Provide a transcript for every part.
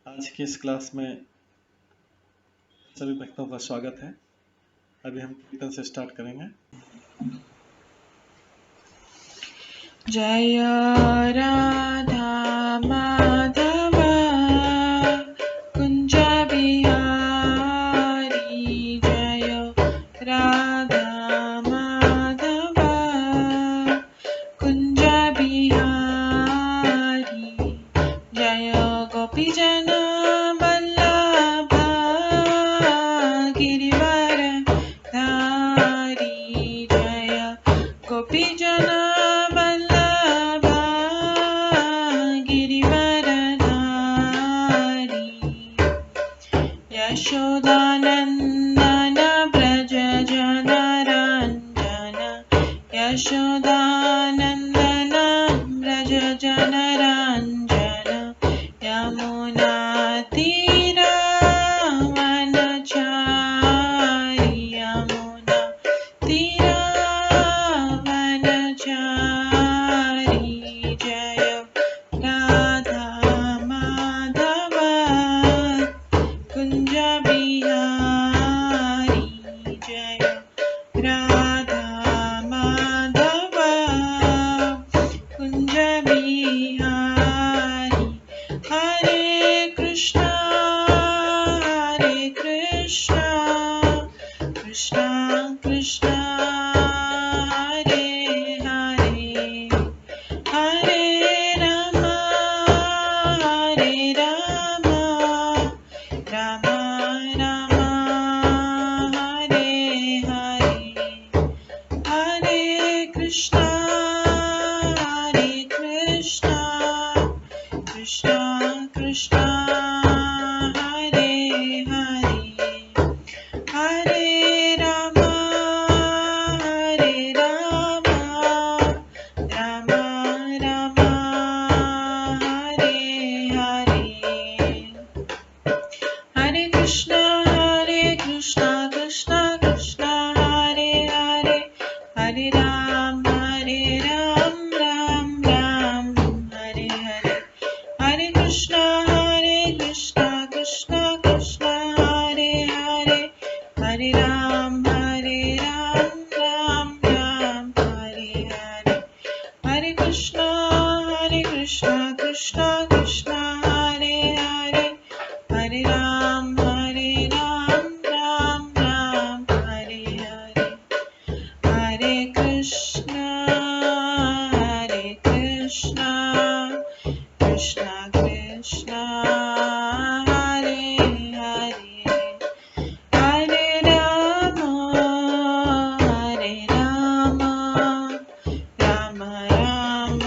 आज की इस क्लास में सभी भक्तों का स्वागत है। अभी हम कीर्तन से स्टार्ट करेंगे। जय राधा माधव कुंज बिहारी, जय राधा माधव कुंज बिहारी, जय गोपीजन वल्लभ गिरिवर धारी, जय गोपीजन वल्लभ गिरिवर धारी, यशोदानंदन व्रज जनरंजन, यशोदानंदन व्रज जनरंजन, यमुना तीरावनचारी, यमुना तीरावनचारी, जय राधा माधव कुंज बिहारी, जय राधा माधव कुंज बिहारी, हरे कृष्णा कृष्णा कृष्णा हरे हरे, हरे राम राम राम हरे हरे, हरे कृष्णा कृष्णा कृष्णा हरे हरे, हरे राम राम राम हरे हरे, हरे कृष्णा कृष्णा कृष्णा हरे हरे, हरे राम राम राम हरे हरे, हरे कृष्णा कृष्णा कृष्णा हरे हरे, हरे राम राम राम हरे हरे, हरे कृष्णा कृष्णा कृष्णा हरे हरे, हरे राम राम राम हरे हरे, हरे कृष्णा कृष्णा कृष्णा हरे हरे, हरे राम राम राम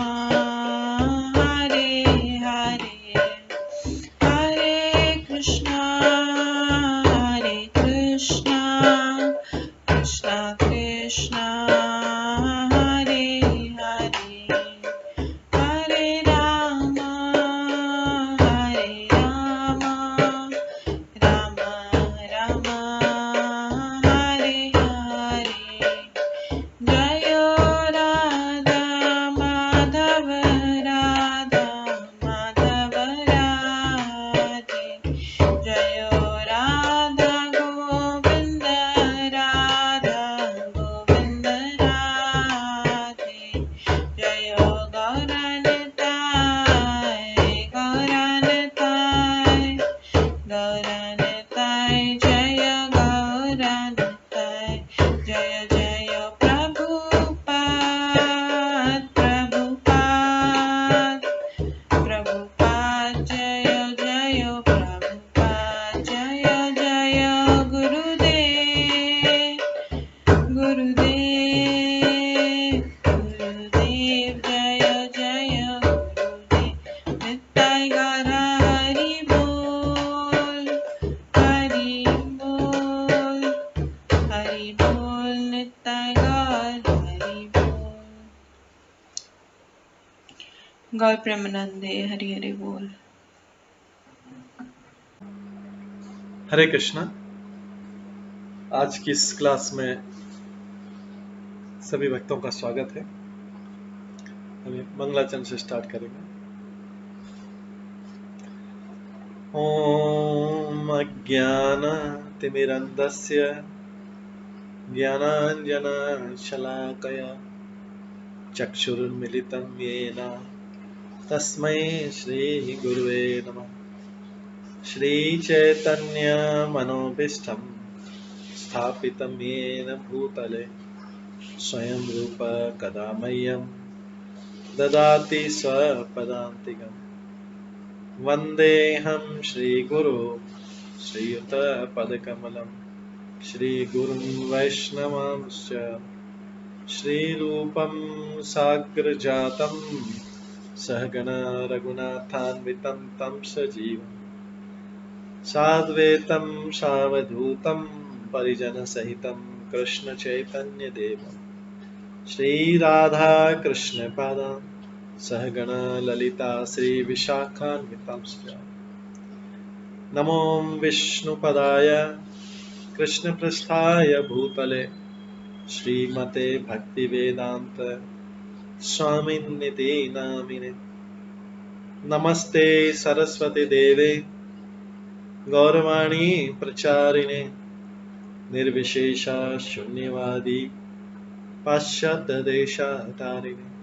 हरे हरे, हरे कृष्णा कृष्णा कृष्णा हरे हरे, हरे राम राम राम हरे हरे, जय राधा माधव राधे, जय राधा गोविंद राधे, जय गौरनताय जय गौरनताय, जय जय प्रभुपाद जय जय प्रभुपाद, जय जय गुरुदेव जय जय गुरुदेव, नित्य गौर हरि बोल नित्य गौर हरि बोल, गौर प्रेमानंदे हरि हरि बोल। हरे कृष्णा। आज की इस क्लास में सभी भक्तों का स्वागत है। अभी मंगलाचरण से स्टार्ट करेंगे। ॐ अज्ञानतिमिरन्धस्य ज्ञानाञ्जनशलाकया चक्षुरुन्मिलितं येन तस्मै श्रीगुरुवे नमः। श्रीचैतन्यमनोभीष्टं स्थापितं येन भूतले स्वयं रूप कदा मह्यं ददाति स्वपदान्तिकम्। वन्देऽहं श्रीगुरो श्रीयुतपदकमलं श्रीगुरुं वैष्णवांश्च श्रीरूपं साग्रजातं सहगण रघुनाथान्वितं तं सजीवं साद्वैतं सावधूतं परिजनसहितं कृष्णचैतन्यदेवं श्रीराधाकृष्णपादान् सहगण ललिता श्रीविशाखान्वितांश्च नमो विष्णुपदाय कृष्णपृष्ठाय भूतले श्रीमते भक्तिवेदांत स्वामिन्निति नामिने। नमस्ते सरस्वती देवे गौरवाणी प्रचारिणे निर्विशेष शून्यवादी पाश्चात्य देशतारिणे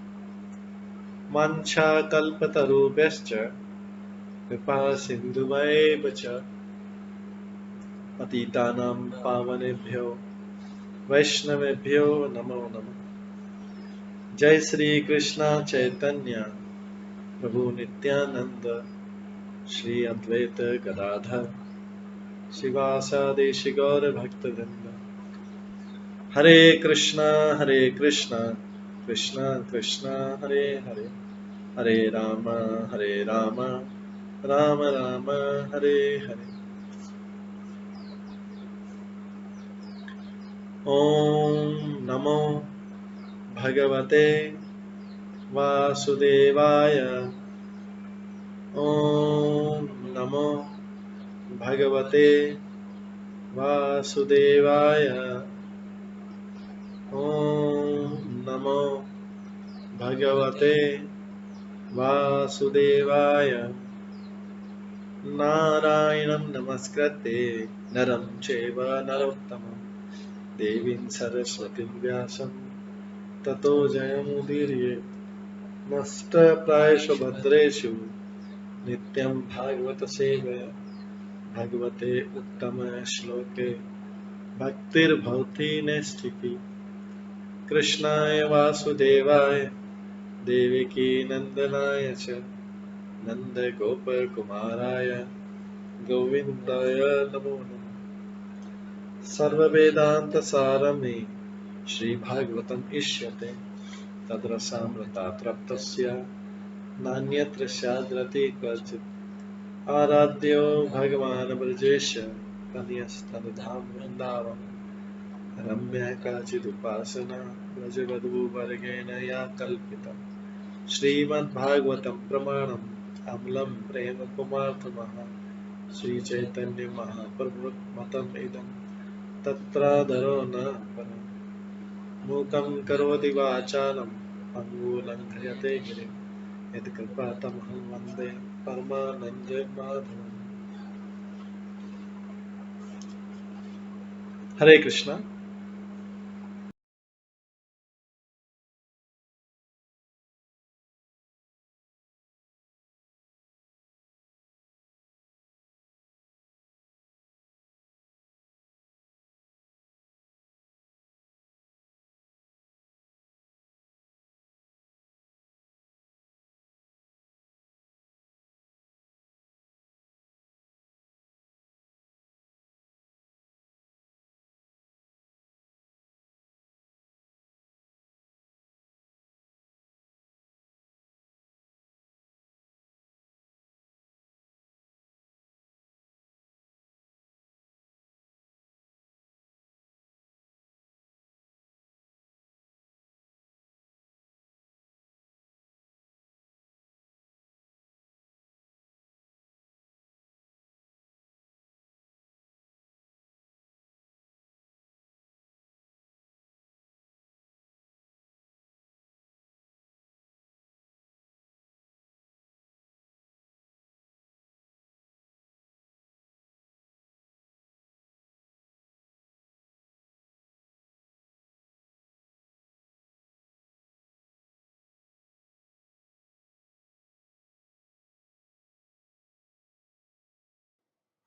वाञ्छाकल्पतरुभ्यश्च कृपा सिन्धुभ्येव च पतितानां पावनेभ्यो वैष्णवेभ्यो नमो नमः। जय श्री कृष्ण चैतन्य प्रभु नित्यानंद श्री अद्वैत गदाधर शिवासादि गौर भक्तवृंद। हरे कृष्णा कृष्णा कृष्णा हरे हरे, हरे राम राम राम हरे हरे। ओम नमो भगवते वासुदेवाय। ओम नमो भगवते वासुदेवाय। ओम नमो भगवते वासुदेवाय। नारायणं नमस्कृत्य नरं चैव नरोत्तमं देवीं सरस्वतीं व्यासं ततो जयमुदीरये। नष्टप्रायेषु भद्रेषु नित्यं भागवत सेवया भगवते उत्तम श्लोके भक्तिर्भवति नैष्ठिकी। कृष्णाय वासुदेवाय देवकी नंदनाय च नन्दगोपकुमाराय गोविन्दाय नमो नमः। सर्ववेदान्तसारमे श्रीभागवतम् इष्यते तद्रसामृतात् नान्यत्र स्याद्रति क्वचित्। आराध्यो भगवान् ब्रजेश तनयस्तनुधाम वृन्दावन रम्या काचिदुपासना ब्रजवधूवर्गेण या कल्पिता। श्रीमद्भागवतं प्रमाणम् अमलं प्रेमकुमार्थमः श्रीचैतन्य महाप्रभुमतम् इदं तत्रादरो न परम्। मूकं करोति वाचालं पङ्गुलङ्घयते गिरिं यत्कृपातमहं वन्दे परमानन्दमाधवम्। हरे कृष्णा।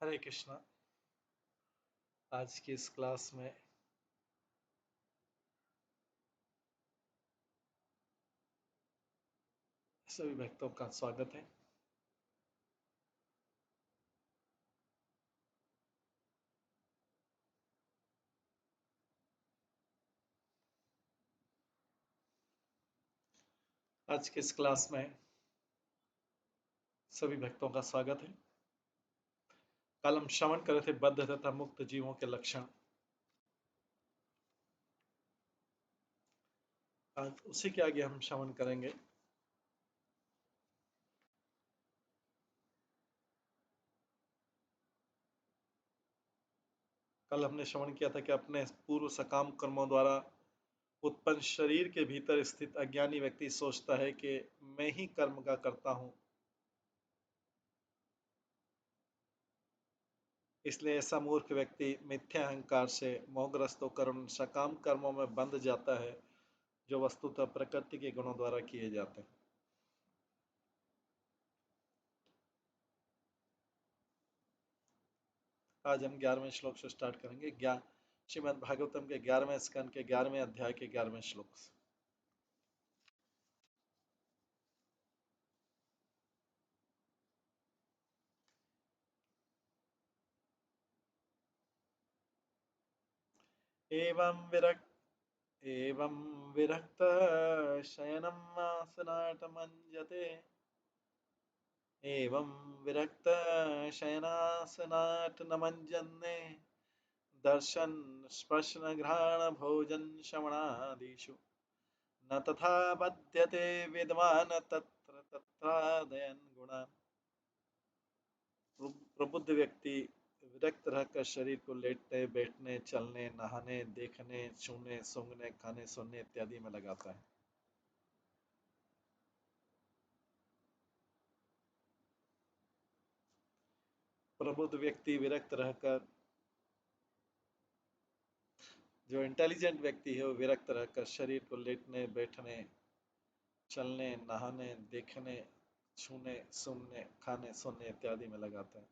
हरे कृष्णा। आज की इस क्लास में सभी भक्तों का स्वागत है। आज की इस क्लास में सभी भक्तों का स्वागत है। कल हम श्रवण कर रहे थे बद्ध तथा मुक्त जीवों के लक्षण। आज उसी के आगे हम श्रवण करेंगे। कल हमने श्रवण किया था कि अपने पूर्व सकाम कर्मों द्वारा उत्पन्न शरीर के भीतर स्थित अज्ञानी व्यक्ति सोचता है कि मैं ही कर्म का करता हूं, इसलिए ऐसा मूर्ख व्यक्ति मिथ्या अहंकार से मोहग्रस्त होकर उन सकाम कर्मों में बंध जाता है जो वस्तुतः प्रकृति के गुणों द्वारा किए जाते हैं। आज हम 11वें श्लोक से स्टार्ट करेंगे। श्रीमद् भागवतम के 11वें स्कंद के 11वें अध्याय के 11वें श्लोक से। एवं विरक्त शयनम् आसनाटमञ्जते। एवं विरक्त शयनासनाटनमञ्जन्ने दर्शन स्पर्शन घ्राण भोजन श्रवणादिषु न तथा बध्यते विद्वान् तत्र तत्रादयन् गुणान्। प्रबुद्ध व्यक्ति विरक्त रहकर शरीर को लेटने बैठने चलने नहाने देखने छूने सूंघने खाने सुनने इत्यादि में लगाता है। प्रबुद्ध व्यक्ति विरक्त रहकर, जो इंटेलिजेंट व्यक्ति है वो विरक्त रहकर शरीर को लेटने बैठने चलने नहाने देखने छूने सूंघने खाने सुनने इत्यादि में लगाता है।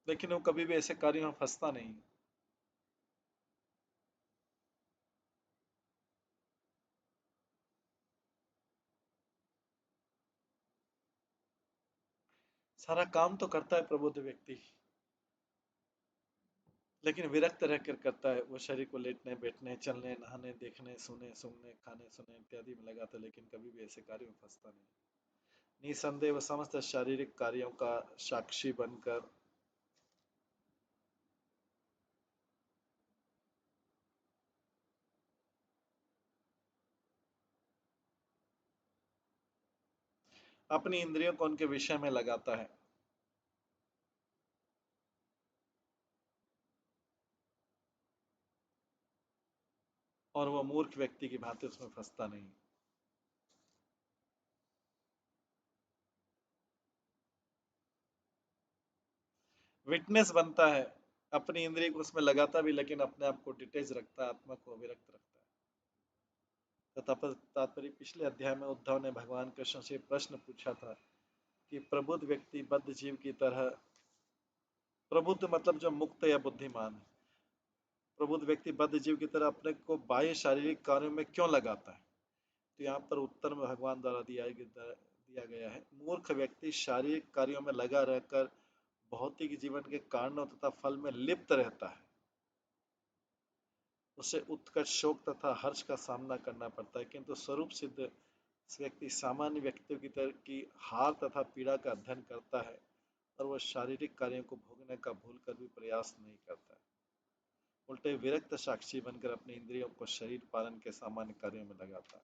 लेकिन वो कभी भी ऐसे कार्यों में फंसता नहीं। सारा काम तो करता है प्रबुद्ध व्यक्ति, लेकिन विरक्त रहकर करता है। वो शरीर को लेटने बैठने चलने नहाने देखने सुने सूंघने खाने सुने इत्यादि में लगाता है, लेकिन कभी भी ऐसे कार्यों में फंसता नहीं। निसंदेह वह समस्त शारीरिक कार्यों का साक्षी बनकर अपनी इंद्रियों को उनके विषय में लगाता है। और वह मूर्ख व्यक्ति की भांति उसमें फंसता नहीं। विटनेस बनता है, अपनी इंद्रिय को उसमें लगाता भी, लेकिन अपने आप को डिटेच रखता है, आत्मा को विरक्त रखता है। तो तात्पर्य पिछले अध्याय में उद्धव ने भगवान कृष्ण से प्रश्न पूछा था कि प्रबुद्ध व्यक्ति बद्ध जीव की तरह, प्रबुद्ध मतलब जो मुक्त या बुद्धिमान है, प्रबुद्ध व्यक्ति बद्ध जीव की तरह अपने को बाह्य शारीरिक कार्यों में क्यों लगाता है। तो यहाँ पर उत्तर में भगवान द्वारा दिया गया है, मूर्ख व्यक्ति शारीरिक कार्यों में लगा रहकर भौतिक जीवन के कारणों तथा फल में लिप्त रहता है। उसे उत्कट शोक तथा हर्ष का सामना करना पड़ता है, किंतु स्वरूप सिद्ध व्यक्ति सामान्य व्यक्तियों की तरह की हार तथा पीड़ा का अध्ययन करता है और वह शारीरिक कार्यों को भोगने का भूलकर भी प्रयास नहीं करता है। उल्टे विरक्त साक्षी बनकर अपनी इंद्रियों को शरीर पालन के सामान्य कार्यों में लगाता है।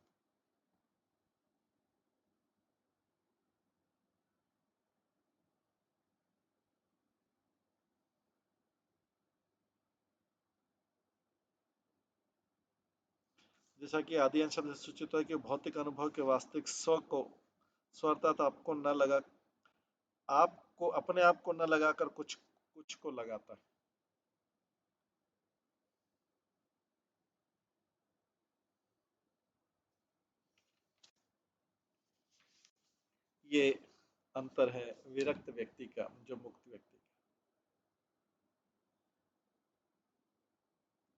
जैसा कि आदि अंश शब्द से सूचित है कि भौतिक अनुभव के वास्तविक स्व को, स्व अर्थात आपको न लगा, आपको अपने आप को न लगाकर कुछ कुछ को लगाता है। ये अंतर है विरक्त व्यक्ति का जो मुक्त व्यक्ति का।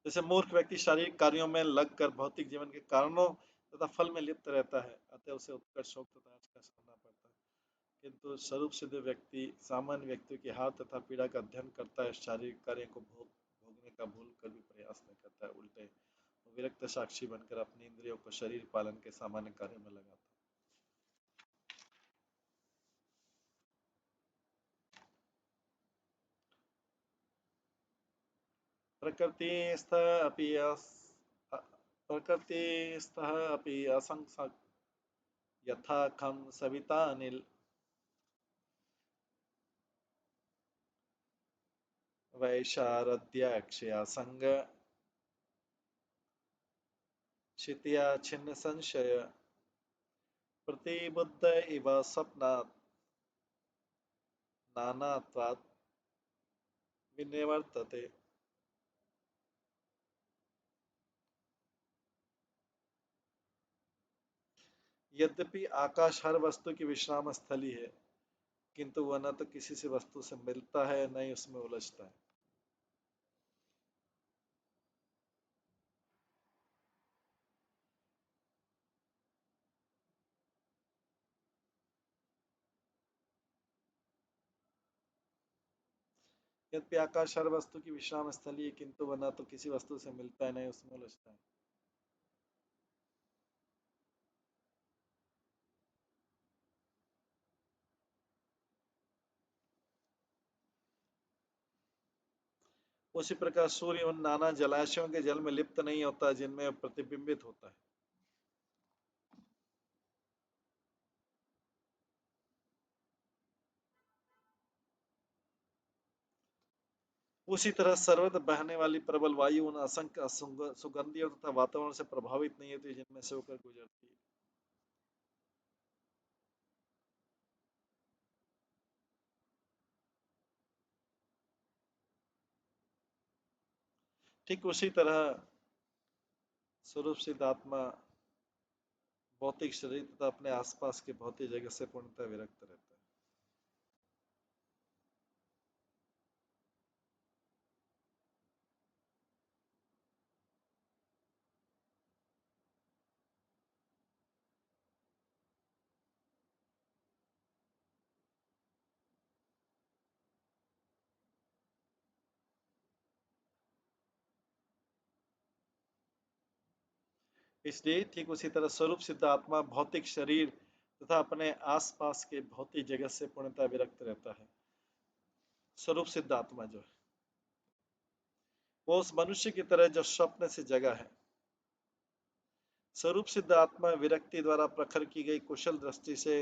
जैसे मूर्ख व्यक्ति शारीरिक कार्यों में लगकर भौतिक जीवन के कारणों तथा फल में लिप्त रहता है, अतः उसे उत्कर्ष शोक तथा आज का सामना पड़ता है। किंतु स्वरूप सिद्ध व्यक्ति सामान्य व्यक्ति की हार तथा पीड़ा का अध्ययन करता है, शारीरिक कार्य को भोगने का भूल कर भी प्रयास नहीं करता है, उल्टे विरक्त साक्षी बनकर अपनी इंद्रियों को शरीर पालन के सामान्य कार्य में लगाता है। प्रकृतिस्थः अपि असंख्य यथा खं सविता अनिल वैशारद्याक्षया संग क्षितिया छिन्न संशय प्रतिबुद्ध इव स्वप्नात् नानात्वात् विनिवर्तते। यद्यपि आकाश हर वस्तु की विश्राम स्थली है, किंतु वह न तो किसी से वस्तु से मिलता है न ही उसमें उलझता है। यद्यपि आकाश हर वस्तु की विश्राम स्थली है, किंतु वह न तो किसी वस्तु से मिलता है न ही उसमें उलझता है। उसी प्रकार सूर्य उन नाना जलाशयों के जल में लिप्त नहीं होता जिनमें वह प्रतिबिंबित होता है। उसी तरह सर्वत्र बहने वाली प्रबल वायु उन असंख्य सुगंधियों तथा वातावरण से प्रभावित नहीं होती जिनमें से होकर गुजरती है। ठीक उसी तरह स्वरूप सिद्ध आत्मा भौतिक शरीर तथा अपने आसपास के भौतिक जगत से पूर्णतः विरक्त रहता है। इसलिए ठीक उसी तरह स्वरूप सिद्ध आत्मा भौतिक शरीर तथा अपने आसपास के भौतिक जगत से पूर्णतः विरक्त रहता है। स्वरूप सिद्ध आत्मा जो है वो उस मनुष्य की तरह जो स्वप्न से जगा है। स्वरूप सिद्ध आत्मा विरक्ति द्वारा प्रखर की गई कुशल दृष्टि से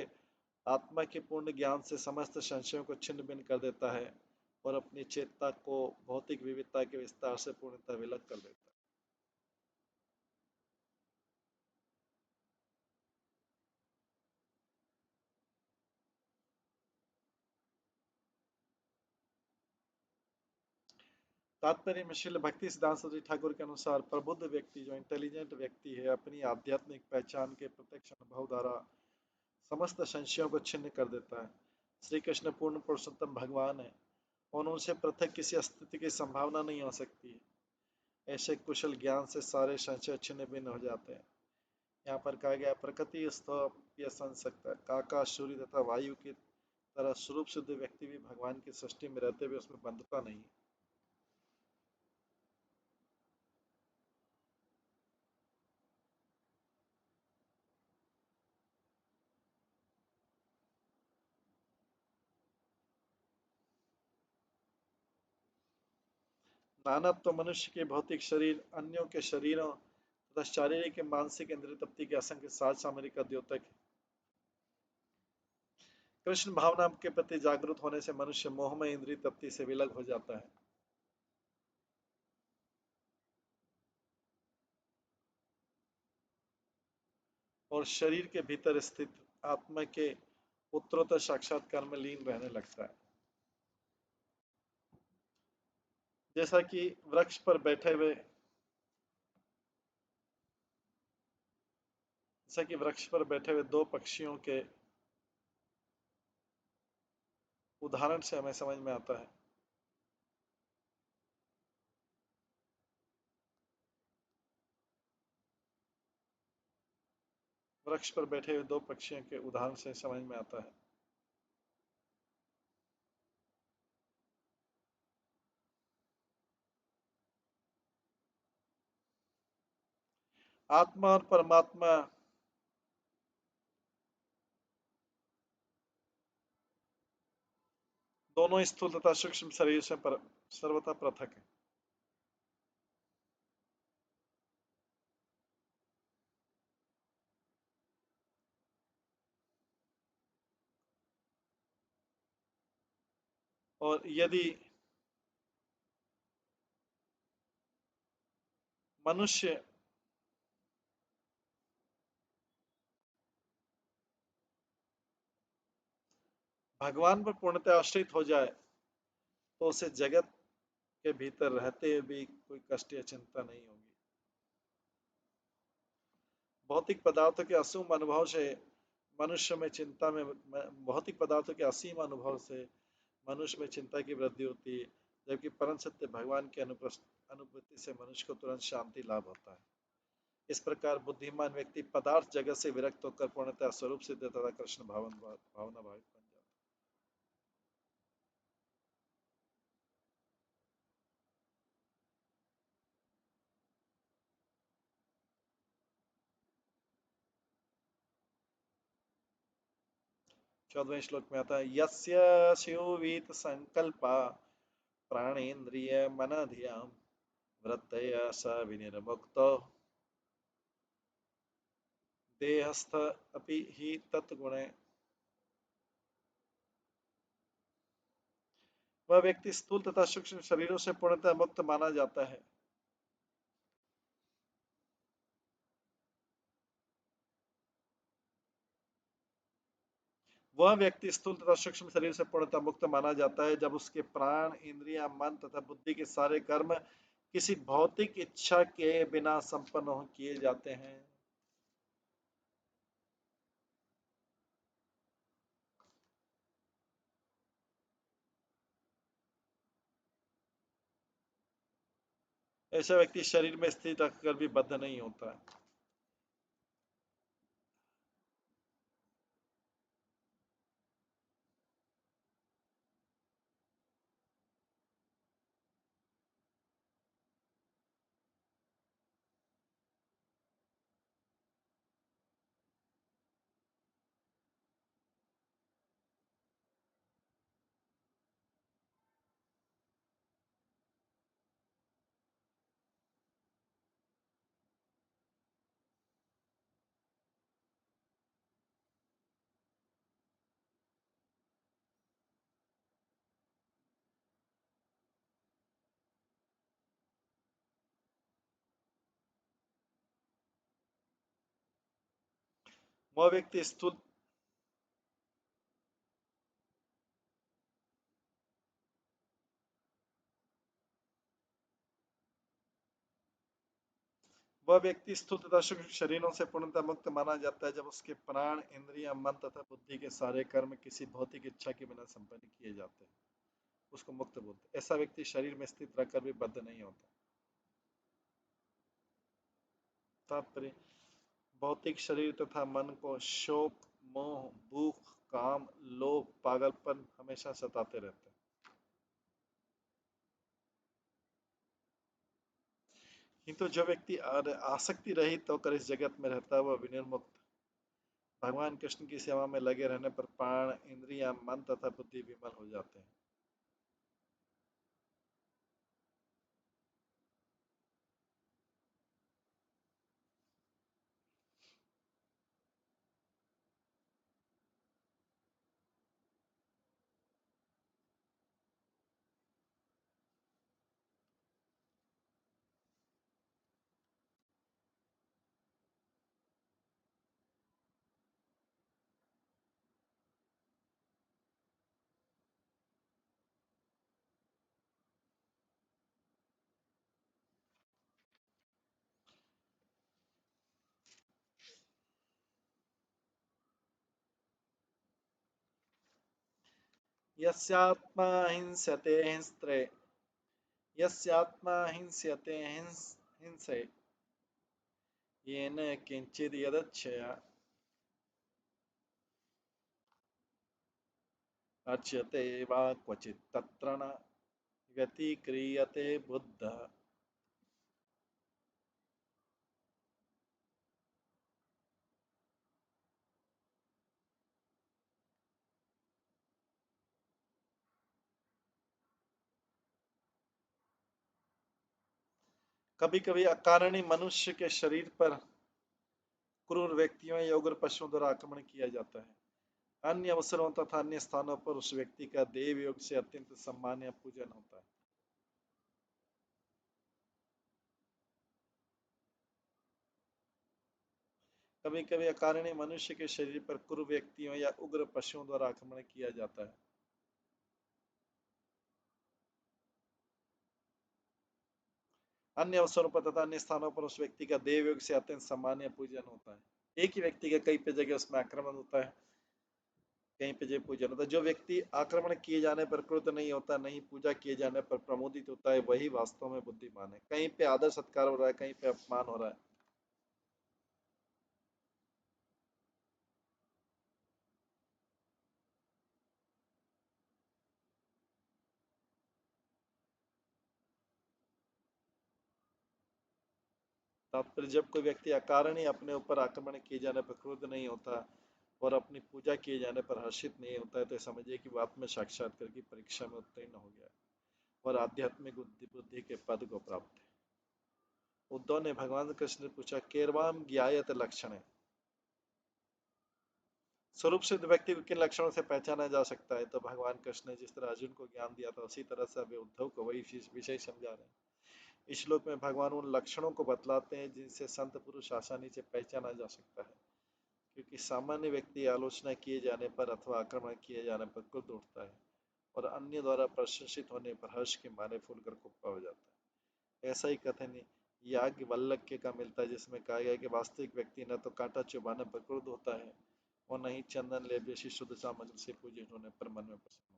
आत्मा के पूर्ण ज्ञान से समस्त संशयों को छिन्न भिन्न कर देता है और अपनी चेतना को भौतिक विविधता के विस्तार से पूर्णतः विलग कर देता है। तात्पर्य में श्रील भक्ति सिद्धांत सरस्वती ठाकुर के अनुसार प्रबुद्ध व्यक्ति जो इंटेलिजेंट व्यक्ति है अपनी आध्यात्मिक पहचान के प्रत्यक्ष अनुभव द्वारा समस्त संशयों को छिन्न कर देता है। श्री कृष्ण पूर्ण पुरुषोत्तम भगवान है और उनसे पृथक किसी अस्तित्व की संभावना नहीं हो सकती है। ऐसे कुशल ज्ञान से सारे संशय छिन्न भिन्न हो जाते हैं। यहाँ पर कहा गया प्रकृति यह संसक्त है आकाश सूर्य तथा वायु की तरह स्वरूप सिद्ध व्यक्ति भी भगवान की सृष्टि में रहते हुए उसमें बंधता नहीं। नानत्व तो मनुष्य के भौतिक शरीर अन्यों के शरीरों तथा शारीरिक मानसिक इंद्रिय तृप्ति के असंख्य साज सामग्री का द्योतक है। कृष्ण भावना के प्रति जागरूक होने से मनुष्य मोहमय इंद्रिय तृप्ति से विलग हो जाता है और शरीर के भीतर स्थित आत्मा के उत्तरोत्तर साक्षात्कार में लीन रहने लगता है। जैसा कि वृक्ष पर बैठे हुए दो पक्षियों के उदाहरण से हमें समझ में आता है। वृक्ष पर बैठे हुए दो पक्षियों के उदाहरण से समझ में आता है। आत्मा और परमात्मा दोनों स्थूल तथा सूक्ष्म शरीर से सर्वथा पृथक है। और यदि मनुष्य भगवान पर पूर्णतः आश्रित हो जाए तो उसे जगत के भीतर रहते हुए भी कोई कष्ट या चिंता नहीं होगी। भौतिक पदार्थों के असीम अनुभव से मनुष्य में चिंता में भौतिक पदार्थों के असीम अनुभव से मनुष्य में चिंता की वृद्धि होती है, जबकि परम सत्य भगवान की अनुभूति से मनुष्य को तुरंत शांति लाभ होता है। इस प्रकार बुद्धिमान व्यक्ति पदार्थ जगत से विरक्त होकर पूर्णतः स्वरूप सिद्ध तथा कृष्ण भावना भावित बन जाता है। 14वें श्लोक में आता है, यस्य शिववीत संकल्पा प्राणेन्द्रिय मनधियाम वृत्तया स विनिर्मुक्तो देहस्थ अपि हि तत्गुणे। वह व्यक्ति स्थूल तथा सूक्ष्म शरीरों से पूर्णतः मुक्त माना जाता है। वह व्यक्ति स्थूल तथा सूक्ष्म शरीर से पूर्णतः मुक्त माना जाता है जब उसके प्राण, इंद्रिया, मन तथा बुद्धि के सारे कर्म किसी भौतिक इच्छा के बिना संपन्न किए जाते हैं। ऐसा व्यक्ति शरीर में स्थित रखकर भी बद्ध नहीं होता है। वह व्यक्ति स्थूल वह व्यक्ति स्थूल तथा सूक्ष्म शरीरों से पूर्णतः मुक्त माना जाता है जब उसके प्राण, इंद्रिया, मन तथा बुद्धि के सारे कर्म किसी भौतिक इच्छा के बिना संपन्न किए जाते हैं। उसको मुक्त बोलते हैं। ऐसा व्यक्ति शरीर में स्थित रहकर भी बद्ध नहीं होता। तात्पर्य, भौतिक शरीर तथा मन को शोक, मोह, भूख, काम, लोभ, पागलपन हमेशा सताते रहते हैं। किंतु जो व्यक्ति आसक्ति रहित होकर इस जगत में रहता है वह विनिर्मुक्त भगवान कृष्ण की सेवा में लगे रहने पर प्राण, इंद्रिया, मन तथा बुद्धि विमल हो जाते हैं। यस्यात्मा हिंस्यते हिंस्त्रे यस्यात्मा हिंस्यते हिंसे येन किंचिद यदच्छया अर्च्यते वा क्वचित् तत्र न व्यतिक्रियते बुद्धः। कभी कभी अकारणी मनुष्य के शरीर पर क्रूर व्यक्तियों या उग्र पशुओं द्वारा आक्रमण किया जाता है। अन्य अवसरों तथा अन्य स्थानों पर उस व्यक्ति का देव योग से अत्यंत सम्मान या पूजन होता है। कभी कभी अकारणी मनुष्य के शरीर पर क्रूर व्यक्तियों या उग्र पशुओं द्वारा आक्रमण किया जाता है। अन्य अवसरों पर तथा अन्य स्थानों पर उस व्यक्ति का देव योग से अत्यंत सम्मान या पूजन होता है। एक ही व्यक्ति का कई पे जगह उसमें आक्रमण होता है, कहीं पे जय पूजन होता है। जो व्यक्ति आक्रमण किए जाने पर क्रुद्ध नहीं होता, नहीं पूजा किए जाने पर प्रमोदित होता है, वही वास्तव में बुद्धिमान है। कहीं पे आदर सत्कार हो रहा है, कहीं पे अपमान हो रहा है। तात्पर्य जब कोई व्यक्ति अकारण ही अपने ऊपर आक्रमण किए जाने पर क्रुद्ध नहीं होता और अपनी पूजा किए जाने पर हर्षित नहीं होता है, तो समझिए कि वो आत्म साक्षात्कार की परीक्षा में उत्तीर्ण हो गया और आध्यात्मिक बुद्धि के पद को प्राप्त है। उद्धव ने भगवान कृष्ण ने पूछा, केरवाम ज्ञायत लक्षण है, स्वरूप सिद्ध व्यक्ति को किन लक्षणों से पहचाना जा सकता है? तो भगवान कृष्ण ने जिस तरह अर्जुन को ज्ञान दिया था, उसी तरह से वे उद्धव को वही विषय समझा रहे हैं। इस श्लोक में भगवान उन लक्षणों को बतलाते हैं जिनसे संत पुरुष आसानी से पहचाना जा सकता है, क्योंकि सामान्य व्यक्ति आलोचना किए जाने पर अथवा आक्रमण किए जाने पर क्रोध उठता है और अन्य द्वारा प्रशंसित होने पर हर्ष के मारे फूलकर कुप्पा हो जाता है। ऐसा ही कथन याज्ञवल्क्य का मिलता है, जिसमें कहा गया है कि वास्तविक व्यक्ति न तो कांटा चुभाने पर क्रोध होता है और न ही चंदन लेप जैसी शुद्ध सामग्री से पूजित होने पर मन में प्रसन्न होता है।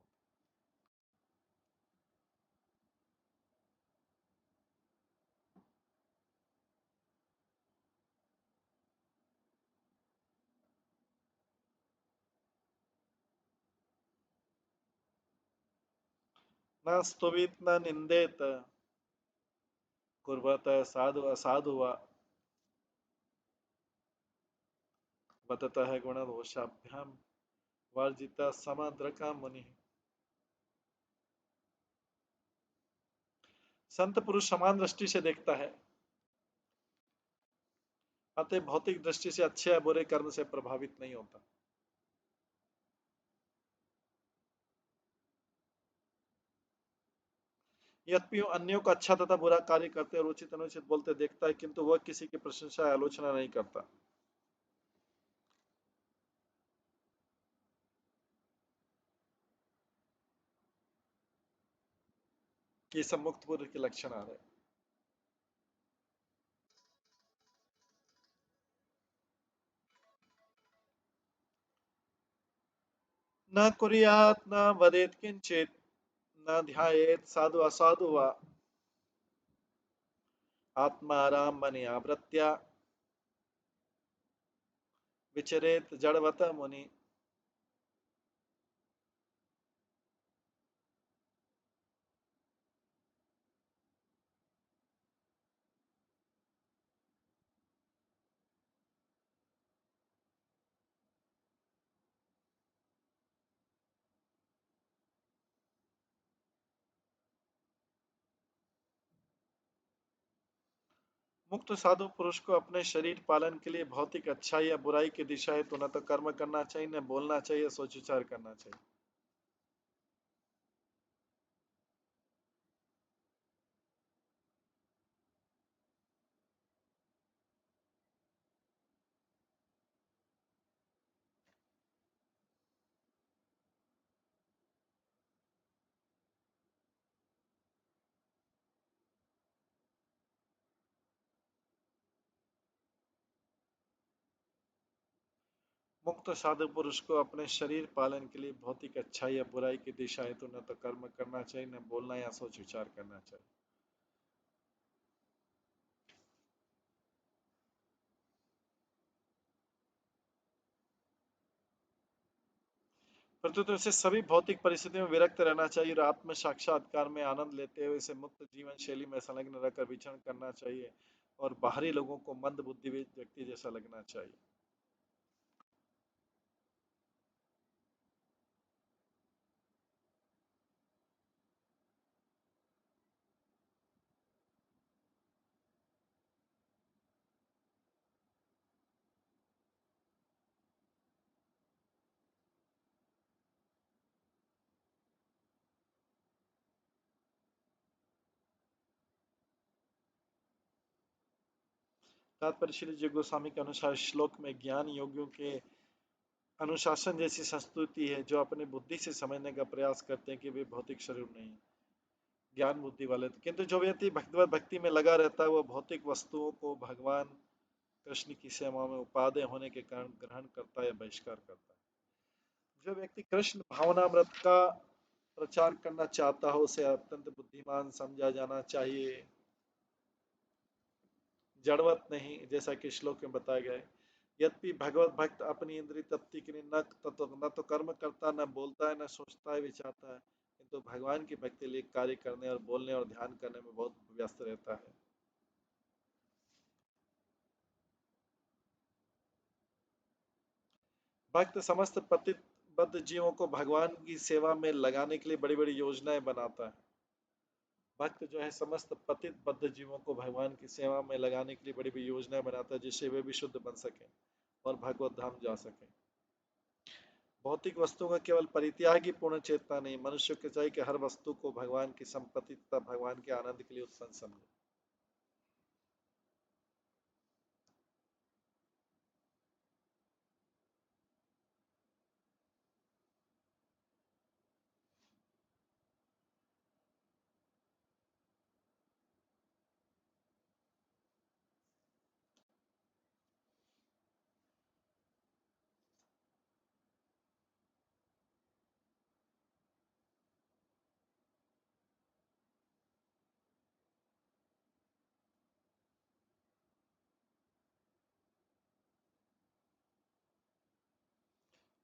न स्तुवित न निंदेत कुर्वत साधु असाधु वा वदतः गुणदोषाभ्याम वर्जिता समद्रका मुनि। संत पुरुष समान दृष्टि से देखता है, अतः भौतिक दृष्टि से अच्छे या बुरे कर्म से प्रभावित नहीं होता। यद्यपि अन्यों को अच्छा तथा बुरा कार्य करते और उचित अनुचित बोलते देखता है, किंतु वह किसी की प्रशंसा या आलोचना नहीं करता। कि सब मुक्त पुरुष के लक्षण आ रहे। न कुर्यात् न वदेत् किंचित न ध्यायेत् साधु असाधु वा आत्माराम मनियावृत्या विचरेत जड़वत मुनि। मुक्त साधु पुरुष को अपने शरीर पालन के लिए भौतिक अच्छाई या बुराई की दिशा है तो न तो कर्म करना चाहिए, न बोलना चाहिए, सोच विचार करना चाहिए। मुक्त साधु पुरुष को अपने शरीर पालन के लिए भौतिक अच्छाई या बुराई की दिशा है तो न तो कर्म करना चाहिए, न बोलना या सोच विचार करना चाहिए। प्रत्युत से सभी भौतिक परिस्थितियों में विरक्त रहना चाहिए और आत्म साक्षात्कार में आनंद लेते हुए इसे मुक्त जीवन शैली में संलग्न रहकर विचरण करना चाहिए और बाहरी लोगों को मंद बुद्धि व्यक्ति जैसा लगना चाहिए। तात्पर्य श्री जी गोस्वामी के अनुसार श्लोक में ज्ञान योगियों के अनुशासन जैसी संस्तुति है जो अपनी बुद्धि से समझने का प्रयास करते हैं कि वे भौतिक शरीर नहीं, ज्ञान बुद्धि वाले थे। किंतु जो व्यक्ति भक्तिवत भक्ति में लगा रहता है वह भौतिक वस्तुओं को भगवान कृष्ण की सेवा में उपादेय होने के कारण ग्रहण करता है या बहिष्कार करता है। जो व्यक्ति कृष्ण भावनामृत का प्रचार करना चाहता हो उसे अत्यंत बुद्धिमान समझा जाना चाहिए, जड़वत नहीं, जैसा कि श्लोक में बताया गया है। यद्यपि भगवत भक्त अपनी इंद्रिय तृप्ति के लिए न तो कर्म करता, न बोलता है, न सोचता है विचारता है, किंतु भगवान की भक्ति के लिए कार्य करने और बोलने और ध्यान करने में बहुत व्यस्त रहता है। भक्त समस्त पतित बद्ध जीवों को भगवान की सेवा में लगाने के लिए बड़ी बड़ी योजनाएं बनाता है। भक्त जो है समस्त पतित बद्ध जीवों को भगवान की सेवा में लगाने के लिए बड़ी बड़ी योजनाएं बनाता है जिससे वे भी शुद्ध बन सके और भगवत धाम जा सके। भौतिक वस्तुओं का केवल परित्याग ही पूर्ण चेतना नहीं, मनुष्य को चाहिए कि हर वस्तु को भगवान की संपत्ति तथा भगवान के आनंद के लिए उत्पन्न समझे।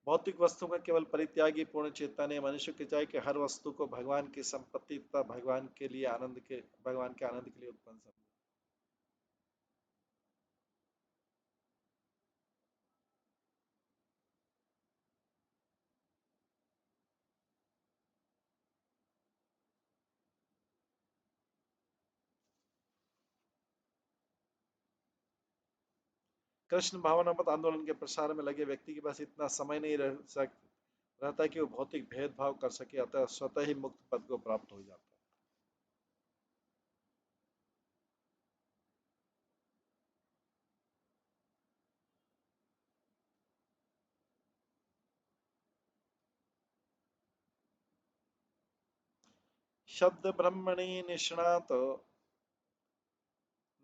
भौतिक वस्तु का केवल परित्याग ही पूर्ण चेतना नहीं, मनुष्य को चाहिए कि हर वस्तु को भगवान की संपत्ति तथा भगवान के आनंद के लिए उत्पन्न समझे। कृष्ण भावनामत आंदोलन के प्रसार में लगे व्यक्ति के पास इतना समय नहीं रहता कि वो भौतिक भेदभाव कर सके, अतः स्वतः ही मुक्त पद को प्राप्त हो जाता है। शब्द ब्रह्मणि निष्णात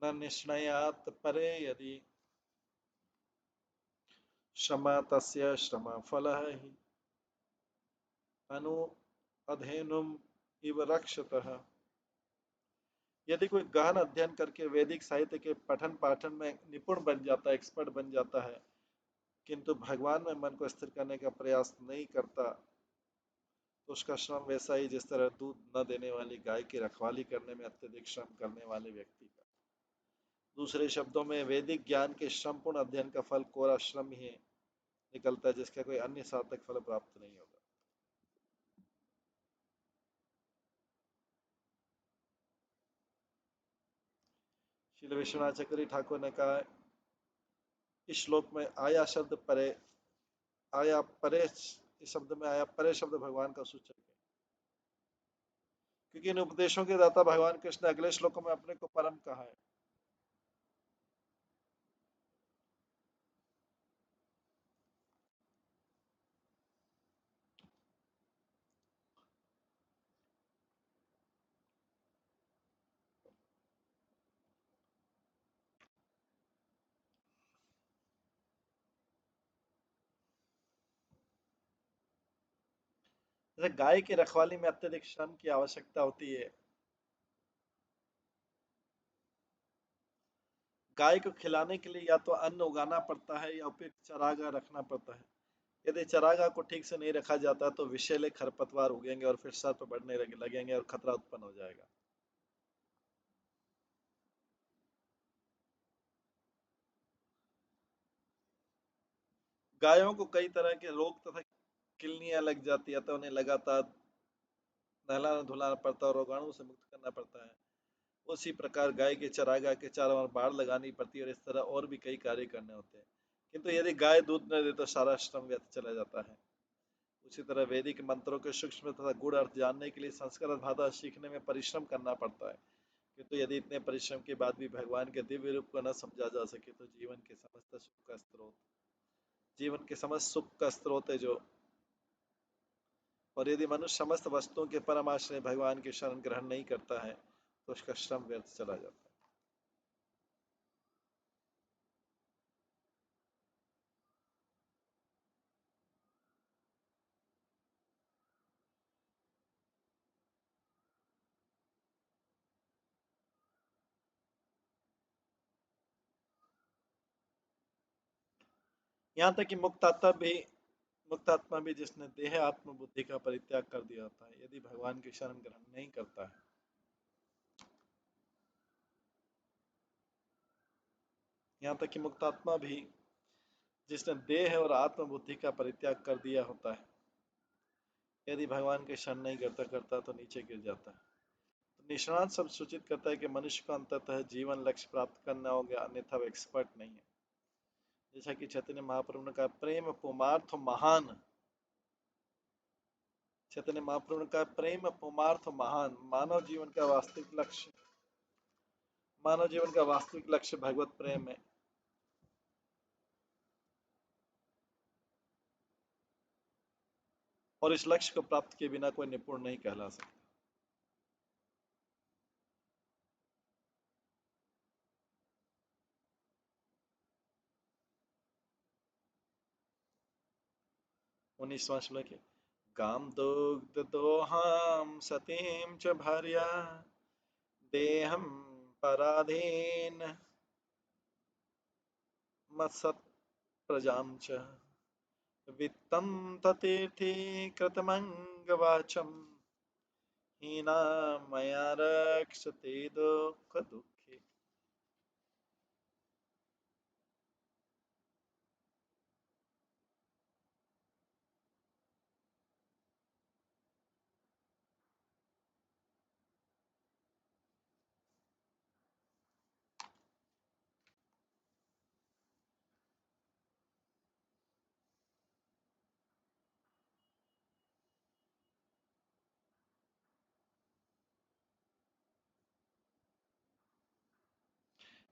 न निष्णयात परे यदि श्रम तस्य श्रम फल ही अनु अधेनुम इव रक्षतः। यदि कोई गहन अध्ययन करके वैदिक साहित्य के पठन पाठन में निपुण बन जाता है, एक्सपर्ट बन जाता है, किंतु भगवान में मन को स्थिर करने का प्रयास नहीं करता तो उसका श्रम वैसा ही जिस तरह दूध न देने वाली गाय की रखवाली करने में अत्यधिक श्रम करने वाले व्यक्ति का। दूसरे शब्दों में वैदिक ज्ञान के श्रमपूर्ण अध्ययन का फल कोरा श्रम ही निकलता है जिसका कोई अन्य सार्थक फल प्राप्त नहीं होगा। श्री विश्वनाथ चक्रवर्ती ठाकुर ने कहा इस श्लोक में आया शब्द परे, आया परे इस शब्द में आया परे शब्द भगवान का सूचक है, क्योंकि इन उपदेशों के दाता भगवान कृष्ण ने अगले श्लोकों में अपने को परम कहा है। जैसे गाय की रखवाली में अत्यधिक श्रम की आवश्यकता होती है। गाय को खिलाने के लिए या तो अन्न उगाना पड़ता है या उपयुक्त चारागाह रखना पड़ता है। यदि चारागाह को ठीक से नहीं रखा जाता तो विषैले खरपतवार उगेंगे और फिर सर्प बढ़ने लगेंगे और खतरा उत्पन्न हो जाएगा। गायों को कई तरह के रोग तथा किलनियां लग जाती है तो उन्हें लगातार नहलाना धुलाना पड़ता है और रोगाणु से मुक्त करना पड़ता है। उसी प्रकार गाय के चरागाह के चारों ओर बाड़ लगानी पड़ती है और इस तरह और भी कई कार्य करने होते हैं। किंतु यदि गाय दूध न दे तो सारा श्रम व्यर्थ चला जाता है। उसी तरह वैदिक मंत्रों के सूक्ष्म तथा गूढ़ अर्थ जानने के लिए संस्कृत भाषा सीखने में परिश्रम करना पड़ता है। किंतु यदि इतने परिश्रम के बाद भी भगवान के दिव्य रूप को न समझा जा सके तो जीवन के समस्त सुख का स्रोत है जो। और यदि मनुष्य समस्त वस्तुओं के परम आश्रय भगवान की शरण ग्रहण नहीं करता है तो उसका श्रम व्यर्थ चला जाता है। यहाँ तक कि मुक्त आत्मा भी जिसने देह आत्म बुद्धि का परित्याग कर दिया होता है यदि भगवान की शरण ग्रहण नहीं करता है। यहाँ तक कि मुक्त आत्मा भी जिसने देह और आत्म बुद्धि का परित्याग कर दिया होता है यदि भगवान की शरण नहीं करता तो नीचे गिर जाता है। तो निष्णात सब सूचित करता है कि मनुष्य को अंततः जीवन लक्ष्य प्राप्त करना होगा, अन्यथा वो एक्सपर्ट नहीं है। जैसा कि चैतन्य महाप्रभु ने कहा, प्रेम पुमार्थ महान। चैतन्य महाप्रभु ने कहा, प्रेम पुमार्थ महान। मानव जीवन का वास्तविक लक्ष्य भगवत प्रेम है। और इस लक्ष्य को प्राप्त किए बिना कोई निपुण नहीं कहला सकता। उन्नीसवां श्लोक है, गाम दुग्ध दोहाम सतीम च भार्या देहम पराधीन मत्सत प्रजाम च वित्तं ततीर्थी कृतमंगवाचम हीना मया रक्षते दुख दुखे।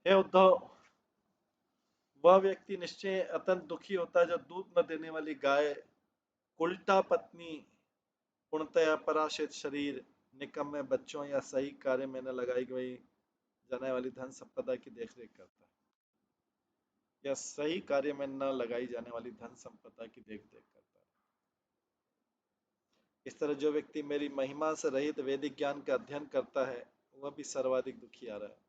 हे उद्धव, वह व्यक्ति निश्चय अत्यंत दुखी होता है जो दूध न देने वाली गाय, उल्टा पत्नी, पूर्णतया पराश्रित शरीर, निकम्मे बच्चों या सही कार्य में न लगाई गई जाने वाली धन संपदा की देखरेख करता है। या सही कार्य में न लगाई जाने वाली धन संपदा की देखरेख करता है। इस तरह जो व्यक्ति मेरी महिमा से रहित वैदिक ज्ञान का अध्ययन करता है वह भी सर्वाधिक दुखी आ रहा है।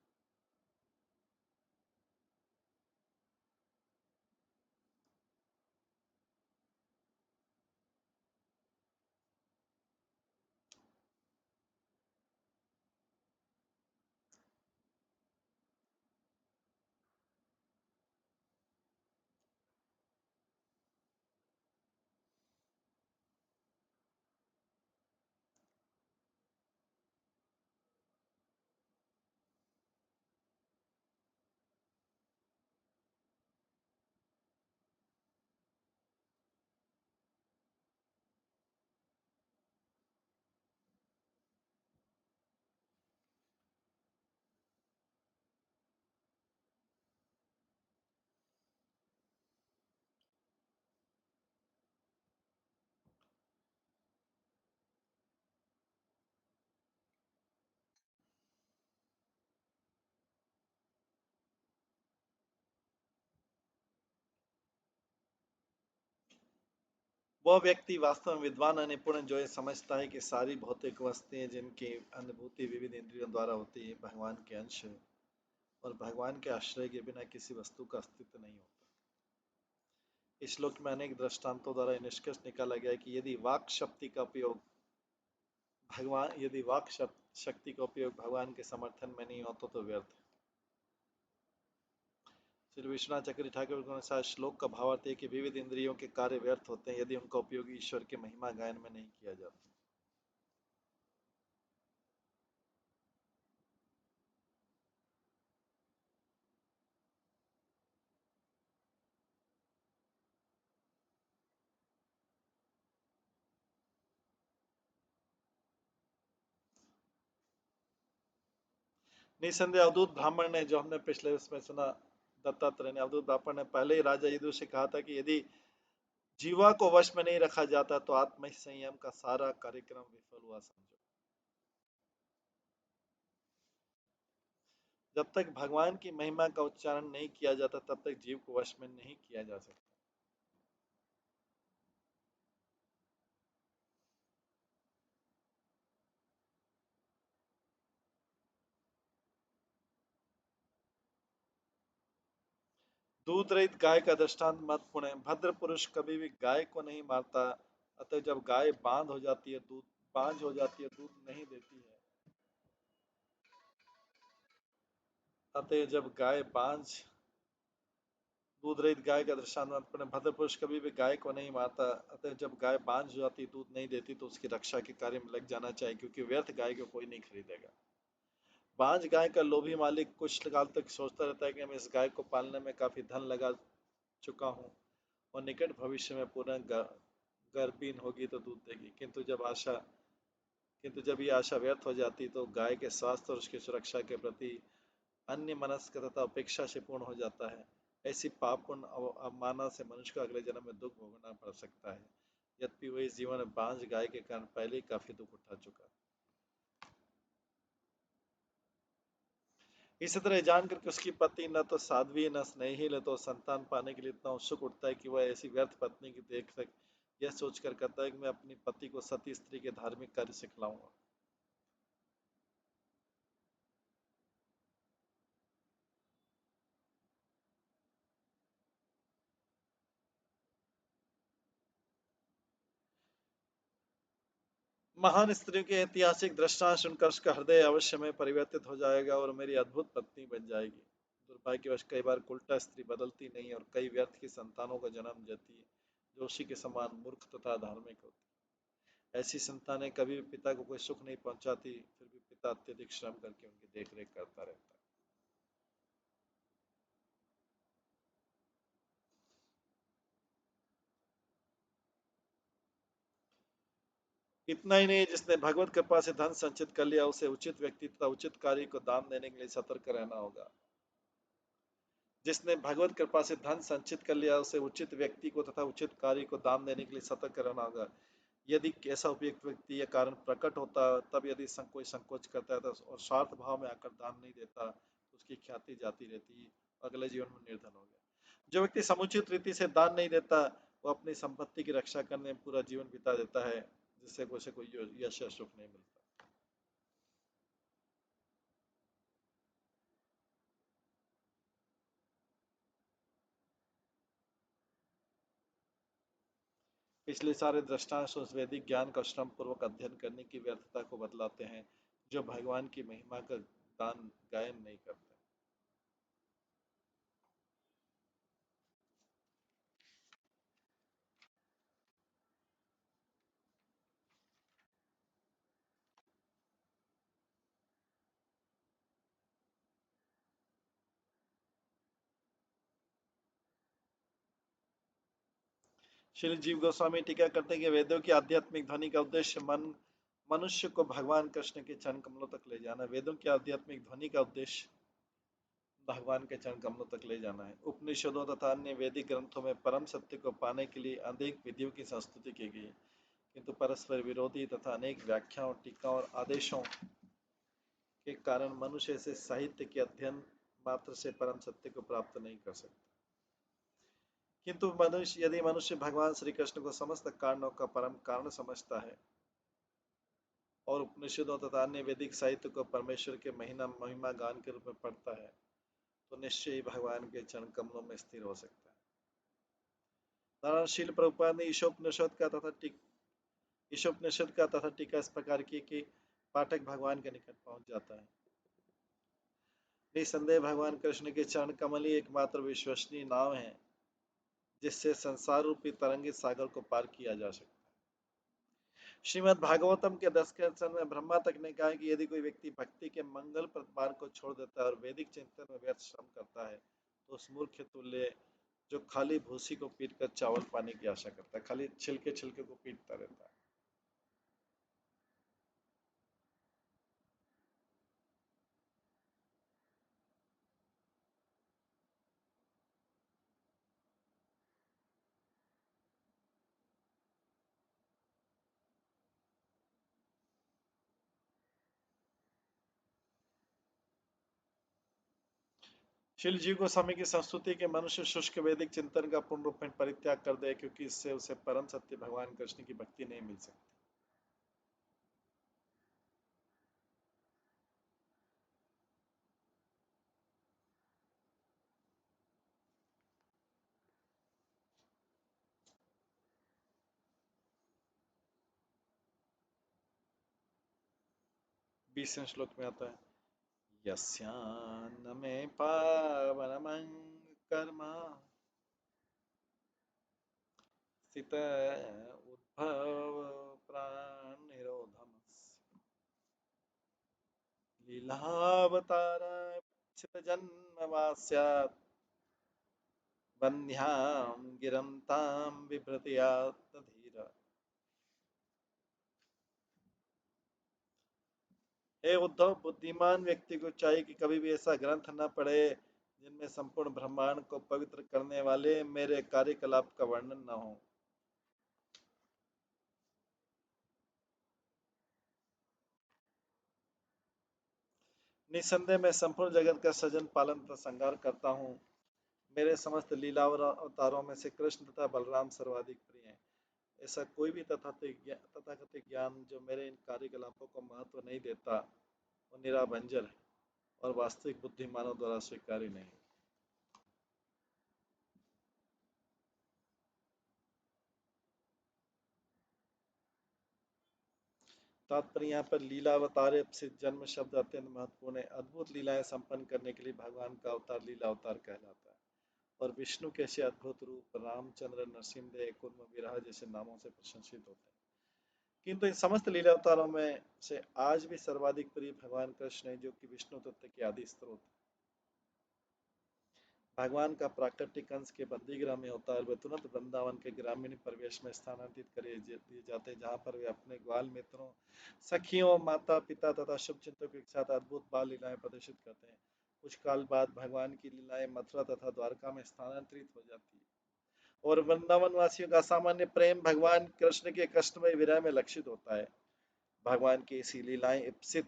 वह व्यक्ति वास्तव में विद्वान और निपुण जो ये समझता है कि सारी भौतिक वस्तुएं जिनकी अनुभूति विविध इंद्रियों द्वारा होती है भगवान के अंश है और भगवान के आश्रय के बिना किसी वस्तु का अस्तित्व नहीं होता। इस श्लोक में अनेक दृष्टांतों द्वारा निष्कर्ष निकाला गया है कि यदि वाक शक्ति का उपयोग भगवान के समर्थन में नहीं होता तो व्यर्थ है। श्री विश्वनाथ चक्रवर्ती ठाकुर के अनुसार श्लोक का भावार्थ है कि विविध इंद्रियों के कार्य व्यर्थ होते हैं यदि उनका उपयोग ईश्वर के महिमा गायन में नहीं किया जाता। निसंदेह अवधूत ब्राह्मण ने, जो हमने पिछले उसमें सुना, दत्तात्रेय ने, अवधूत ब्राह्मण ने पहले ही राजा यदु से कहा था कि यदि जीवा को वश में नहीं रखा जाता तो आत्म संयम का सारा कार्यक्रम विफल हुआ समझो। जब तक भगवान की महिमा का उच्चारण नहीं किया जाता तब तक जीव को वश में नहीं किया जा सकता। दूध रहित गाय का दृष्टांत महत्वपूर्ण है। भद्र पुरुष कभी भी गाय को नहीं मारता, अतः जब गाय बांझ हो जाती है दूध नहीं देती है। अतः जब गाय बांझ दूध रहित गाय का दृष्टांत महत्वपूर्ण है। भद्र पुरुष कभी भी गाय को नहीं मारता, अतः जब गाय बांझ हो जाती दूध नहीं देती तो उसकी रक्षा के कार्य में लग जाना चाहिए, क्योंकि व्यर्थ गाय को कोई नहीं खरीदेगा। बांझ गाय का लोभी मालिक कुछ काल तक सोचता रहता है कि मैं इस गाय को पालने में काफी धन लगा चुका हूँ और निकट भविष्य में पूर्ण गर्भहीन होगी तो दूध देगी, किंतु जब ये आशा व्यर्थ हो जाती तो गाय के स्वास्थ्य और उसकी सुरक्षा के प्रति अन्य मनस्क तथा अपेक्षा से पूर्ण हो जाता है। ऐसी पापपूर्ण अवमानना से मनुष्य को अगले जन्म में दुख भोगना पड़ सकता है, यद्यपि वह इस जीवन में बांझ गाय के कारण पहले ही काफी दुख उठा चुका है। इसी तरह जानकर कि उसकी पत्नी न तो साध्वी न स्नेही न तो संतान पाने के लिए इतना उत्सुक उठता है कि वह ऐसी व्यर्थ पत्नी की देख सके, यह सोचकर करता है कि मैं अपनी पति को सती स्त्री के धार्मिक कार्य सिखलाऊंगा। महान स्त्रियों के ऐतिहासिक दृष्टांत सुनकर उसका हृदय अवश्य में परिवर्तित हो जाएगा और मेरी अद्भुत पत्नी बन जाएगी। दुर्भाग्यवश कई बार उल्टा स्त्री बदलती नहीं और कई व्यर्थ की संतानों का जन्म देती है जो उसी के समान मूर्ख तथा धार्मिक होती। ऐसी संतानें कभी भी पिता को कोई सुख नहीं पहुंचाती, फिर भी पिता अत्यधिक श्रम करके उनकी देखरेख करता रहता है। इतना ही नहीं, जिसने भगवत कृपा से धन संचित कर लिया उसे उचित व्यक्ति तथा उचित कार्य को दान देने के लिए सतर्क रहना होगा। जिसने भगवत कृपा से धन संचित कर लिया उसे उचित व्यक्ति को तथा उचित कार्य को दान देने के लिए सतर्क रहना होगा। यदि ऐसा उपयुक्त व्यक्ति या कारण प्रकट होता तब यदि कोई संकोच करता है और स्वार्थ भाव में आकर दान नहीं देता तो उसकी ख्याति जाती रहती, अगले जीवन में निर्धन हो गया। जो व्यक्ति समुचित रीति से दान नहीं देता वो अपनी संपत्ति की रक्षा करने में पूरा जीवन बिता देता है, जिससे उसे कोई यश या सुख नहीं मिलता। पिछले सारे दृष्टांत उस वैदिक ज्ञान का श्रम पूर्वक अध्ययन करने की व्यर्थता को बतलाते हैं जो भगवान की महिमा का गान गायन नहीं करते। श्री जीव गोस्वामी टीका करते हैं कि वेदों की आध्यात्मिक ध्वनि का उद्देश्य मनुष्य को भगवान कृष्ण के चरण कमलों तक ले जाना। वेदों की आध्यात्मिक ध्वनि का उद्देश्य भगवान के चरण कमलों तक ले जाना है। उपनिषदों तथा अन्य वैदिक ग्रंथों में परम सत्य को पाने के लिए अनेक विधियों की संस्तुति की गई है, किंतु परस्पर विरोधी तथा अनेक व्याख्याओं, टीका और आदेशों के कारण मनुष्य ऐसे साहित्य के अध्ययन मात्र से परम सत्य को प्राप्त नहीं कर सकता। किंतु मनुष्य यदि मनुष्य भगवान श्री कृष्ण को समस्त कारणों का परम कारण समझता है और उपनिषदों तथा अन्य वैदिक साहित्य को परमेश्वर के महिमा गान के रूप में पढ़ता है तो निश्चय ही भगवान के चरण कमलों में स्थिर हो सकता है। नारायणशील प्रभुपाद ने ईशोपनिषद का तथा टीका इस प्रकार की कि पाठक भगवान के निकट पहुंच जाता है। निसंदेह भगवान कृष्ण के चरण कमल ही एकमात्र विश्वसनीय नाव है जिससे संसार रूपी तरंगित सागर को पार किया जा सकता है। श्रीमद् भागवतम के 10 में ब्रह्मा तक ने कहा कि यदि कोई व्यक्ति भक्ति के मंगल मार्ग को छोड़ देता है और वैदिक चिंतन में व्यर्थ श्रम करता है तो उस मूर्ख तुल्य जो खाली भूसी को पीट कर चावल पाने की आशा करता है, खाली छिलके छिलके को पीटता रहता है। शिल जी गोस्वामी की संस्तुति के मनुष्य शुष्क वैदिक चिंतन का पूर्ण रूप में परित्याग कर दे क्योंकि इससे उसे परम सत्य भगवान कृष्ण की भक्ति नहीं मिल सकती। बीसवें श्लोक में आता है यस्यान्न में पावनमं कर्म स्थित उद्भव प्राण निरोधम लीलावतार चित जन्म वास्यात् बन्ध्यां गिरन्तां बिभ्रतियात् धीर। हे उद्धव, बुद्धिमान व्यक्ति को चाहिए कि कभी भी ऐसा ग्रंथ न पढ़े जिनमें संपूर्ण ब्रह्मांड को पवित्र करने वाले मेरे कार्यकलाप का वर्णन न हो। निसंदेह मैं संपूर्ण जगत का सृजन पालन तथा संहार करता हूँ। मेरे समस्त लीला और अवतारों में से कृष्ण तथा बलराम सर्वाधिक प्रिय हैं। ऐसा कोई भी तथाकथित ज्ञान जो मेरे इन कार्यकलापों को महत्व नहीं देता वो निराभंजर है और वास्तविक बुद्धिमानों द्वारा स्वीकार्य नहीं। तात्पर्य यहाँ पर लीलावतार से जन्म शब्द अत्यंत महत्वपूर्ण है। अद्भुत लीलाएं संपन्न करने के लिए भगवान का अवतार लीला अवतार कहलाता है और विष्णु के ऐसे अद्भुत रूप रामचंद्र, नरसिंहदेव, कुर्म, विराह जैसे नामों से प्रशंसित होते हैं। किंतु इन समस्त लीला अवतारों में से आज भी सर्वाधिक प्रिय भगवान कृष्ण है जो कि विष्णु तत्व के आदि स्रोत है। भगवान का प्राकट्य कंस के बंदीगृह में होता है और वे तुरंत वृंदावन के ग्रामीण परिवेश में स्थानांतरित कर दिए जाते हैं जहाँ पर वे अपने ग्वाल मित्रों, सखियों, माता पिता तथा शुभचिंतकों के साथ अद्भुत बाल लीलाएं प्रदर्शित करते हैं। कुछ काल बाद भगवान की लीलाएं मथुरा तथा द्वारका में स्थानांतरित हो जाती है और वृंदावन वासियों का सामान्य प्रेम भगवान कृष्ण के कष्टमय विरह में लक्षित होता है। भगवान की ऐसी लीलाएं इप्सित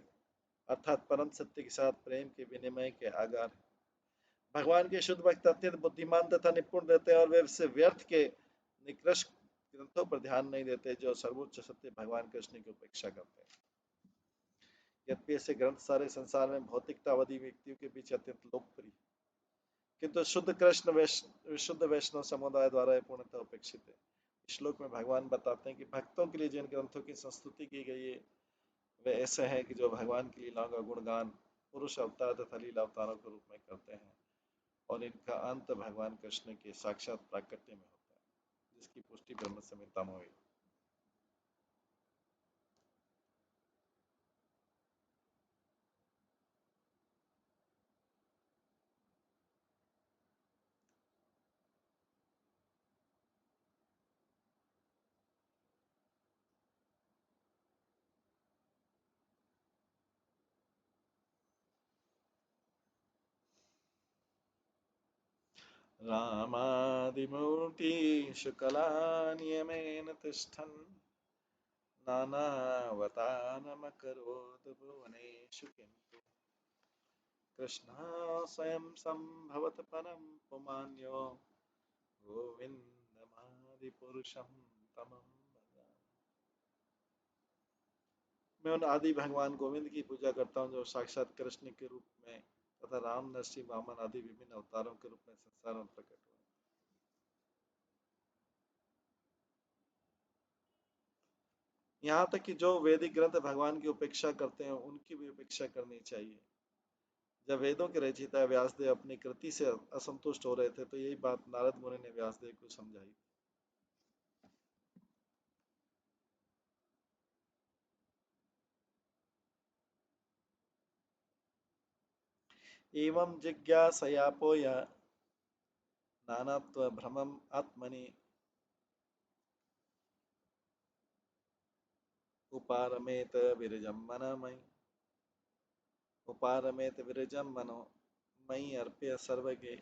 अर्थात परम सत्य के साथ प्रेम के विनिमय के आगार। भगवान के शुद्ध भक्त अत्यंत बुद्धिमान तथा निपुण रहते हैं और वे से व्यर्थ के निकृष्ट ग्रंथों पर ध्यान नहीं देते जो सर्वोच्च सत्य भगवान कृष्ण की उपेक्षा करते हैं। यद्यपि ऐसे ग्रंथ सारे संसार में भौतिकतावादी व्यक्तियों के बीच अत्यंत लोकप्रिय, किंतु शुद्ध वैष्णव समुदाय द्वारा पूर्णतः उपेक्षित है। श्लोक में भगवान बताते हैं कि भक्तों के लिए जिन ग्रंथों की संस्तुति की गई है वे ऐसे हैं कि जो भगवान की लीलाओं का गुणगान पुरुष अवतार तथा लीला अवतारों के रूप में करते हैं और इनका अंत भगवान कृष्ण के साक्षात प्राकट्य में होता है जिसकी पुष्टि ब्रह्म संहिता में हुई। रामादिमूर्ति शुक्ला नियमेन तिष्ठन् नानावतारमकरोत् भुवनेषु किन्तु कृष्णः स्वयं सम्भवत् परं पुमान्यो गोविंदमादिपुरुषं तमं भजामि। मैं उन आदि भगवान गोविंद की पूजा करता हूँ जो साक्षात कृष्ण के रूप में तथा राम, नरसिंह, वामन आदि विभिन्न अवतारों के रूप में संसार में प्रकट हुए। यहाँ तक कि जो वैदिक ग्रंथ भगवान की उपेक्षा करते हैं उनकी भी उपेक्षा करनी चाहिए। जब वेदों के रचयिता व्यासदेव अपनी कृति से असंतुष्ट हो रहे थे तो यही बात नारद मुनि ने व्यासदेव को समझाई। एवं जिज्ञासयापोय नानात्व भ्रमम आत्मनि उपारमेत विरजम मनमयि उपारमेत विरजम मनो मयि अर्प्य सर्वगे।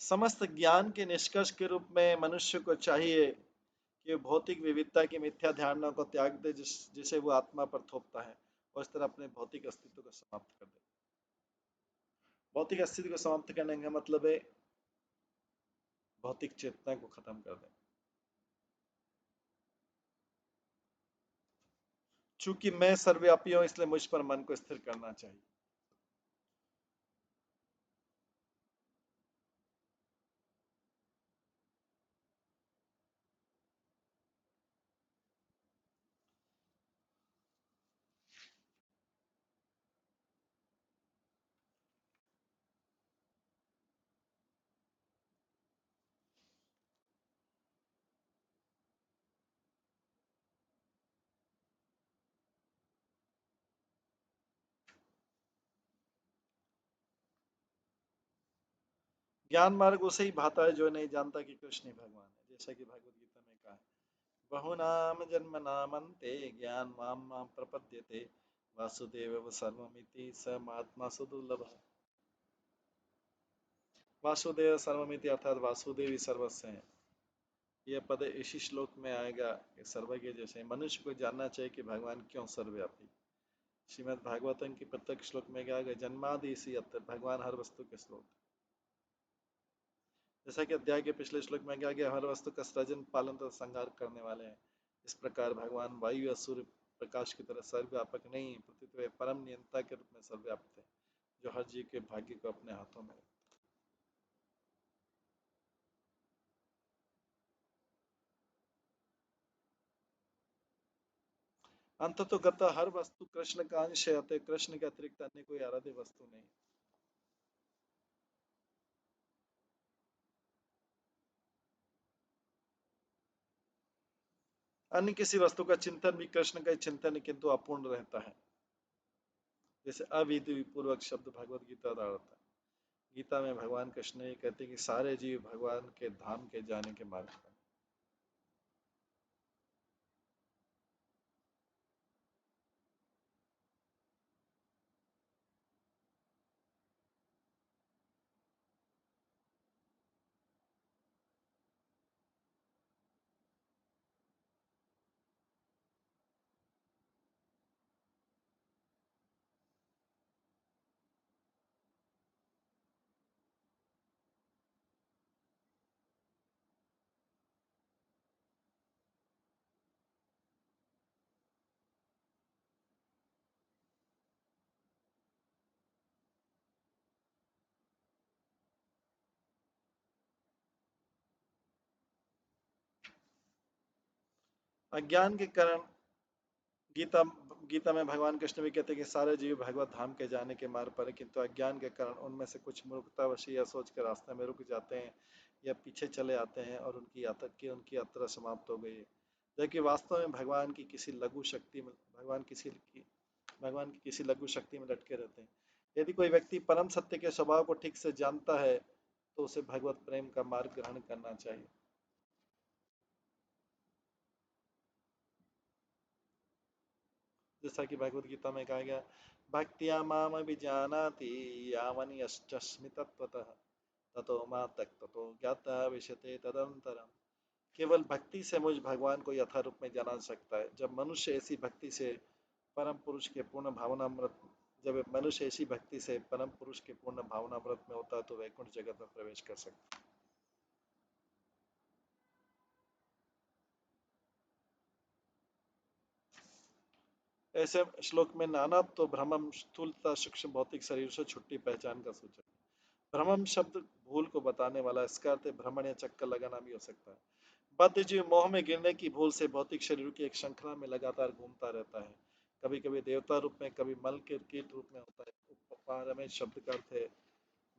समस्त ज्ञान के निष्कर्ष के रूप में मनुष्य को चाहिए कि भौतिक विविधता की मिथ्या धारणा को त्याग दे जिसे वो आत्मा पर थोपता है और इस तरह अपने भौतिक अस्तित्व को समाप्त कर दे। भौतिक अस्तित्व को समाप्त करने का मतलब है भौतिक चेतना को खत्म कर दे। चूंकि मैं सर्वव्यापी हूं इसलिए मुझ पर मन को स्थिर करना चाहिए। ज्ञान मार्ग उसे ही भाता है जो नहीं जानता कि कृष्ण ही भगवान है। जैसा कि भगवत गीता में कहा है, बहुनाम जन्म नामन्ते ज्ञान माम माम प्रपद्यते वासुदेव सर्वमिति स महात्मा सुदुर्लभ। वासुदेव सर्वमिति अर्थात वासुदेव ही सर्वस्व है। यह पद इसी श्लोक में आएगा कि सर्वज्ञ जैसे मनुष्य को जानना चाहिए कि भगवान क्यों सर्वव्यापी। श्रीमद् भागवतम की प्रत्येक श्लोक में क्या गया, जन्मादि इसी भगवान हर वस्तु के स्रोत। जैसा कि अध्याय के पिछले श्लोक में क्या गया, हर वस्तु का सृजन पालन तथा संहार करने वाले हैं। इस प्रकार भगवान वायु या सूर्य प्रकाश की तरह सर्वव्यापक नहीं प्रतीत वे परम नियंता के रूप में सर्वव्यापक है जो हर जीव के भाग्य को अपने हाथों में। अंत तो गता हर वस्तु कृष्ण का अंश है, अतः कृष्ण के अतिरिक्त अन्य कोई आराध्य वस्तु नहीं। अन्य किसी वस्तु का चिंतन भी कृष्ण का चिंतन है किंतु अपूर्ण रहता है। जैसे अविधि पूर्वक शब्द भगवत गीता आता है। गीता में भगवान कृष्ण ये कहते हैं कि सारे जीव भगवान के धाम के जाने के मार्ग पर। अज्ञान के कारण गीता गीता में भगवान कृष्ण भी कहते हैं कि सारे जीव भगवत धाम के जाने के मार्ग पर है, किंतु अज्ञान के कारण उनमें से कुछ मूर्खतावश यह सोच के रास्ते में रुक जाते हैं या पीछे चले आते हैं और उनकी यात्रा समाप्त हो गई है। जबकि वास्तव में भगवान की किसी लघु शक्ति में लटके रहते हैं। यदि कोई व्यक्ति परम सत्य के स्वभाव को ठीक से जानता है तो उसे भगवत प्रेम का मार्ग ग्रहण करना चाहिए। जैसा कि भगवत गीता में कहा गया, भक्तिया माम अभिजानाति यावन यश्चस्मि तत्वतः ततो मां ततो ज्ञाता विशते तदंतरम। केवल भक्ति से मुझ भगवान को यथा रूप में जाना सकता है। जब मनुष्य ऐसी भक्ति से परम पुरुष के पूर्ण भावनामृत जब मनुष्य ऐसी भक्ति से परम पुरुष के पूर्ण भावनामृत में होता है तो वैकुंठ जगत में प्रवेश कर सकता है। ऐसे श्लोक में नाना तो भ्रमम स्थूलता सूक्ष्म भौतिक शरीर से छुट्टी पहचान का सूचक। भ्रमम शब्द भूल को बताने वाला, इसका अर्थ भ्रमण या चक्कर लगाना भी हो सकता है। बद्ध जीव मोह में गिरने की भूल से भौतिक शरीर की एक श्रृंखला में लगातार घूमता रहता है। कभी कभी देवता रूप में, कभी मल के कीट रूप में होता है। उपहार में शब्द का अर्थ है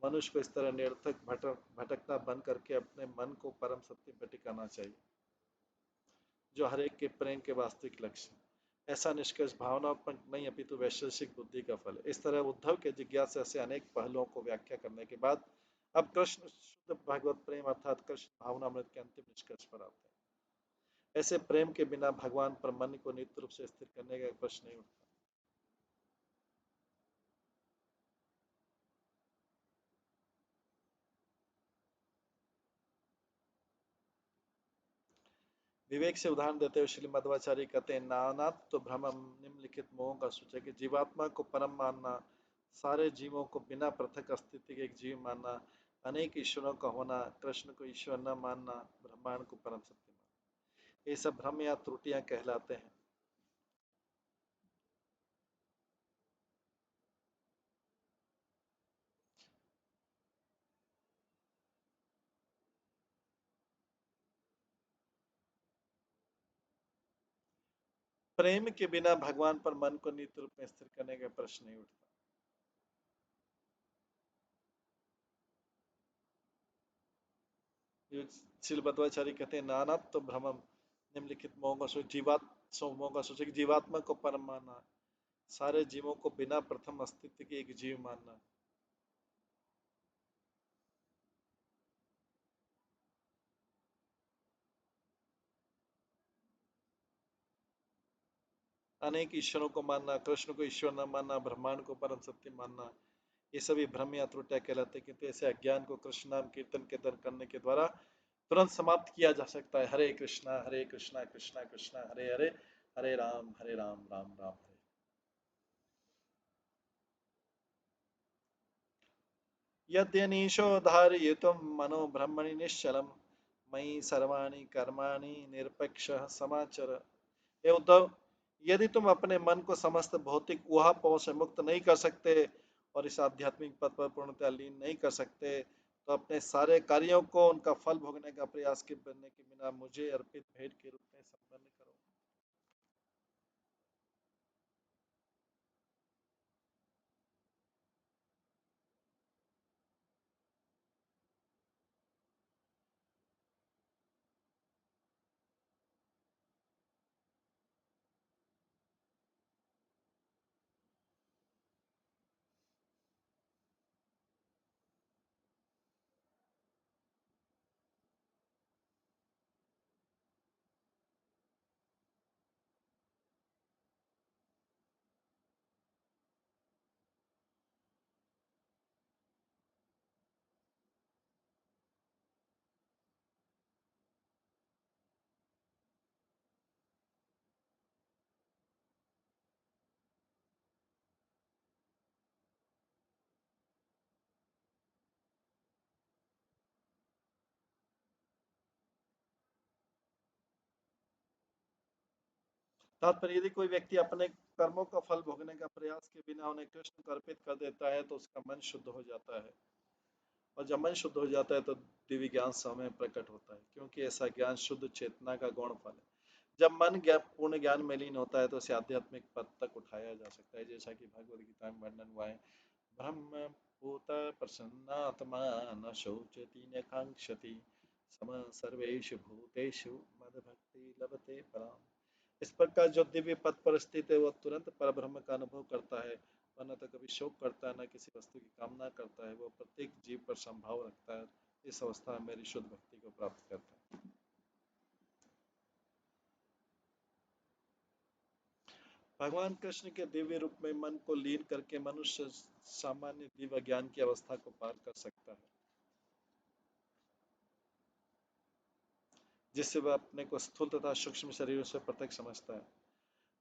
मनुष्य को इस तरह निरर्थक भटकना बंद करके अपने मन को परम सत्य पर टिकाना चाहिए, जो हर एक के प्रेम के वास्तविक लक्ष्य। ऐसा निष्कर्ष भावनात्मक नहीं अपितु वैशेषिक बुद्धि का फल है। इस तरह उद्धव के जिज्ञासा से अनेक पहलुओं को व्याख्या करने के बाद अब कृष्ण शुद्ध भगवत प्रेम अर्थात कृष्ण भावनामृत के अंतिम निष्कर्ष पर आते हैं। ऐसे प्रेम के बिना भगवान पर मन को नित्य रूप से स्थिर करने का प्रश्न नहीं उठता। विवेक से उदाहरण देते हुए श्री मध्वाचार्य कहते हैं नानात तो भ्रमम निम्नलिखित मोह का सूचक है। जीवात्मा को परम मानना, सारे जीवों को बिना पृथक अस्तित्व के एक जीव मानना, अनेक ईश्वरों का होना, कृष्ण को ईश्वर न मानना, ब्रह्मांड को परम सत्य मानना, ये सब भ्रम या त्रुटियां कहलाते हैं। प्रेम के बिना भगवान पर मन को नित्य रूप में स्थिर करने का प्रश्न नहीं उठता। श्रील बद्वाचार्य कहते हैं नानात तो भ्रमम निम्नलिखित मोह का सूचक जीवात्मा को परम मानना, सारे जीवों को बिना प्रथम अस्तित्व के एक जीव मानना, अनेक ईश्वरों को मानना, कृष्ण को ईश्वर न मानना, ब्रह्मांड को परम सत्य मानना, ये सभी भ्रम या त्रुटियां कहलाते हैं। किंतु ऐसे अज्ञान को कृष्ण नाम कीर्तन करने के द्वारा तुरंत समाप्त किया जा सकता है। हरे कृष्णा कृष्णा कृष्णा हरे हरे, हरे राम राम राम हरे। यद्यनीशो धारयितुं मनो ब्रह्मणि निश्चलम् मयि सर्वाणि कर्माणि निरपेक्षः समाचर। हे उद्धव, यदि तुम अपने मन को समस्त भौतिक ऊहापोह से मुक्त नहीं कर सकते और इस आध्यात्मिक पथ पर पूर्णतः लीन नहीं कर सकते तो अपने सारे कार्यों को उनका फल भोगने का प्रयास के करने के बिना मुझे अर्पित भेंट के रूप में संपन्न करो। तात्पर्य यदि कोई व्यक्ति अपने कर्मों का फल भोगने का प्रयास के बिना उन्हें कृष्ण को अर्पित कर देता है तो उसका मन शुद्ध हो जाता है, और जब मन शुद्ध हो जाता है तो दिव्य ज्ञान समय प्रकट होता है, क्योंकि ऐसा ज्ञान शुद्ध चेतना का गौण फल है। जब मन पूर्ण ज्ञान में लीन होता है तो उसे आध्यात्मिक पद तक उठाया जा सकता है, जैसा कि भगवद गीता में वर्णन हुआ है। ब्रह्म भूत प्रसन्नात्मा न शोचति न कांक्षति सम सर्वेषु भूतेषु मद भक्ति लभते पराम। इस प्रकार जो दिव्य पद पर स्थित है वह तुरंत परब्रह्म का अनुभव करता है और न तो कभी शोक करता है, न किसी वस्तु की कामना करता है। वह प्रत्येक जीव पर संभाव रखता है। इस अवस्था में मेरी शुद्ध भक्ति को प्राप्त करता है। भगवान कृष्ण के दिव्य रूप में मन को लीन करके मनुष्य सामान्य दिव्य ज्ञान की अवस्था को पार कर सकता है। जिससे वह अपने को स्थूल तथा सूक्ष्म शरीरों से पृथक समझता है।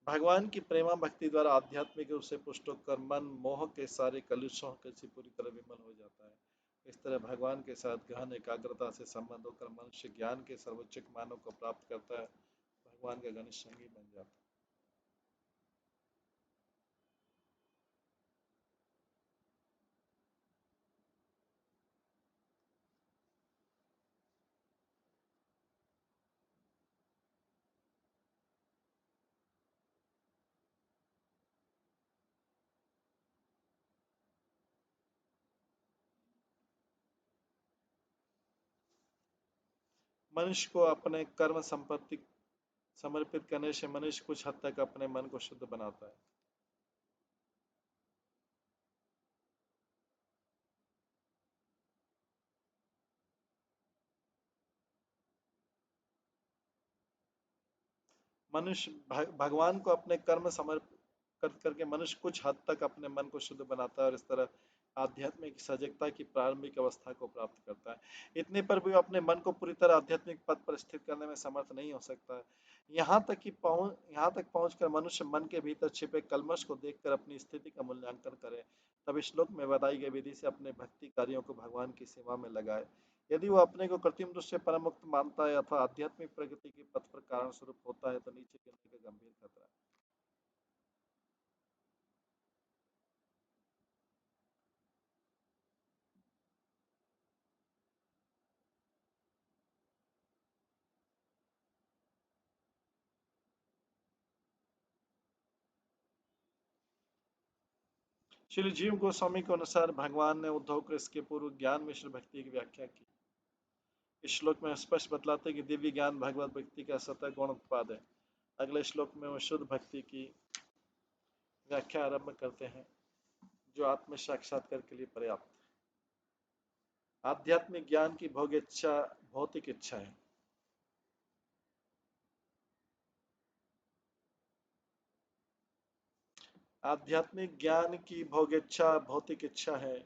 भगवान की प्रेमा भक्ति द्वारा आध्यात्मिक रूप से पुष्ट होकर मन मोह के सारे कलुषों से पूरी तरह विमल हो जाता है। इस तरह भगवान के साथ गहन एकाग्रता से संबंध होकर मनुष्य ज्ञान के सर्वोच्च मानव को प्राप्त करता है, भगवान का घनिष्ठ संगी बन जाता है। मनुष्य को अपने कर्म संपत्ति समर्पित करने से मनुष्य कुछ हद तक अपने मन को शुद्ध बनाता है। मनुष्य भगवान को अपने कर्म समर्पित कर करके मनुष्य कुछ हद तक अपने मन को शुद्ध बनाता है और इस तरह आध्यात्मिक सजगता की प्रारंभिक अवस्था को प्राप्त करता है। इतने पर भी अपने मन को पूरी तरह आध्यात्मिक पथ पर स्थित करने में समर्थ नहीं हो सकता है। यहाँ तक पहुंचकर मनुष्य मन के भीतर छिपे कल्मश को देखकर अपनी स्थिति का मूल्यांकन करे, तब श्लोक में बताई गई विधि से अपने भक्ति कार्यों को भगवान की सेवा में लगाए। यदि वो अपने को कृत्रिम रूप से परम मुक्त मानता है अथवा आध्यात्मिक प्रगति के पथ पर कारण स्वरूप होता है तो नीचे गिरने का गंभीर खतरा है। श्री जीव गोस्वामी के अनुसार भगवान ने उद्धव को इसके पूर्व ज्ञान मिश्र भक्ति की व्याख्या की। इस श्लोक में स्पष्ट बतलाते कि दिव्य ज्ञान भगवत भक्ति का सतह गौण उत्पाद है। अगले श्लोक में वो शुद्ध भक्ति की व्याख्या आरंभ करते हैं जो आत्म साक्षात्कार के लिए पर्याप्त है। आध्यात्मिक ज्ञान की भोग इच्छा भौतिक इच्छा है। आध्यात्मिक ज्ञान की भोग इच्छा भौतिक इच्छा है।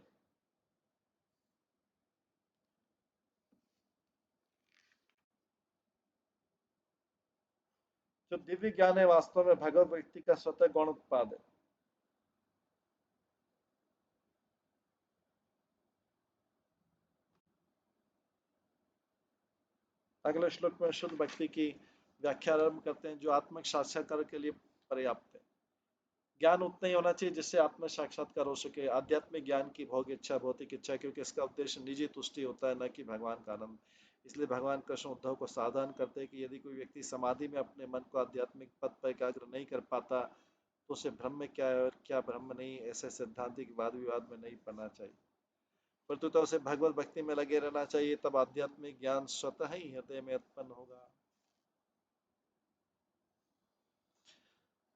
जो दिव्य ज्ञान है वास्तव में भगवत भक्ति का स्वतः गौण उत्पाद है। अगले श्लोक में शुद्ध भक्ति की व्याख्या आरंभ करते हैं जो आत्मिक साक्षात्कार के लिए पर्याप्त है। ज्ञान उतना ही होना चाहिए जिससे आत्म साक्षात्कार हो सके। आध्यात्मिक ज्ञान की भोग इच्छा भौतिक इच्छा, क्योंकि इसका उद्देश्य निजी तुष्टि होता है, न कि भगवान का आनंद। इसलिए भगवान कृष्ण उद्धव को सावधान करते हैं कि यदि कोई व्यक्ति समाधि में अपने मन को आध्यात्मिक पद पर एकाग्र नहीं कर पाता तो उसे ब्रह्म क्या है और क्या ब्रह्म नहीं, ऐसे सिद्धांतिक वाद विवाद में नहीं पड़ना चाहिए, परंतु तो उसे भगवत भक्ति में लगे रहना चाहिए। तब आध्यात्मिक ज्ञान स्वतः ही हृदय में उत्पन्न होगा।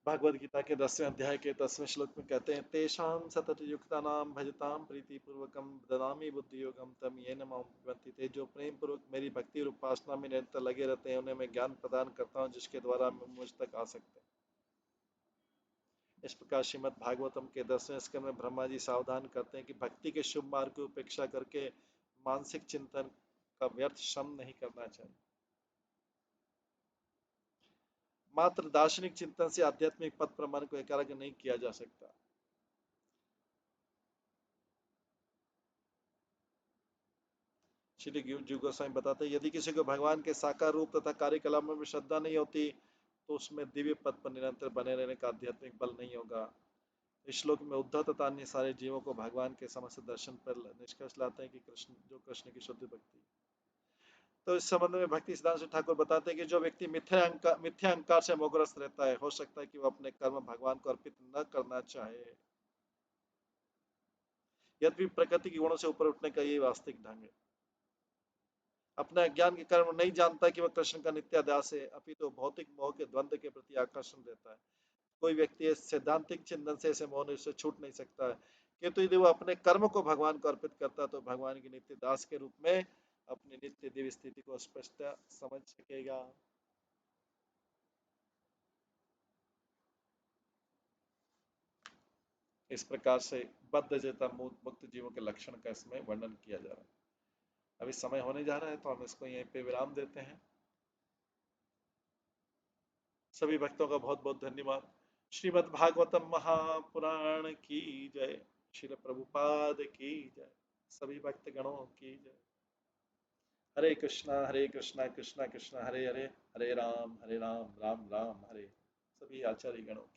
भागवत गीता के 10वें अध्याय के 10वें श्लोक में कहते हैं तेषां सतत युक्तानां भजतां प्रीति पूर्वकं ददामि बुद्धि योगम तम येन मां उपपन्ति थे। जो प्रेम पूर्वक मेरी भक्ति और उपासना में निरंतर लगे रहते हैं उन्हें मैं ज्ञान प्रदान करता हूँ जिसके द्वारा मुझ तक आ सकते हैं। इस प्रकार श्रीमद् भागवतम के 10वें स्कंद में ब्रह्मा जी सावधान करते हैं कि भक्ति के शुभ मार्ग की उपेक्षा करके मानसिक चिंतन का व्यर्थ श्रम नहीं करना चाहिए। मात्र दार्शनिक चिंतन से आध्यात्मिक पथ पर मन को एकाग्र नहीं किया जा सकता। श्री जीव गोस्वामी बताते हैं यदि किसी को भगवान के साकार रूप तथा कार्यकलापों में श्रद्धा नहीं होती तो उसमें दिव्य पद पर निरंतर बने रहने का आध्यात्मिक बल नहीं होगा। इस श्लोक में उद्धव तथा अन्य सारे जीवों को भगवान के समस्त दर्शन पर निष्कर्ष लाते हैं कि कृष्ण की शुद्ध भक्ति। तो इस संबंध में भक्ति सिद्धांत ठाकुर बताते हैं कि जो व्यक्ति मिथ्या अहंकार से मोहग्रस्त रहता है, हो सकता है कि वो अपने कर्म भगवान को अर्पित न करना चाहे, यद्यपि प्रकृति के गुणों से ऊपर उठने का यही वास्तविक ढंग है। अपने अज्ञान के कारण नहीं जानता कि वह कृष्ण का नित्य दास है, अपितु तो भौतिक मोह के द्वंद्व के प्रति आकर्षण रहता है। कोई व्यक्ति सैद्धांतिक चिंतन से ऐसे मोह से छूट नहीं सकता है, किंतु यदि वो अपने कर्म को भगवान को अर्पित करता है तो भगवान के नित्य दास के रूप में अपनी नित्य दिव्य स्थिति को स्पष्ट समझ सकेगा। इस प्रकार से बद्ध जेता मुक्त जीवों के लक्षण का इसमें वर्णन किया जा रहा है। अभी समय होने जा रहा है तो हम इसको यहीं पे विराम देते हैं। सभी भक्तों का बहुत बहुत धन्यवाद। श्रीमद् भागवतम महापुराण की जय। श्रील प्रभुपाद की जय। सभी भक्त गणों की जय। हरे कृष्णा कृष्णा कृष्णा हरे हरे, हरे राम राम राम हरे। सभी आचार्य गणों की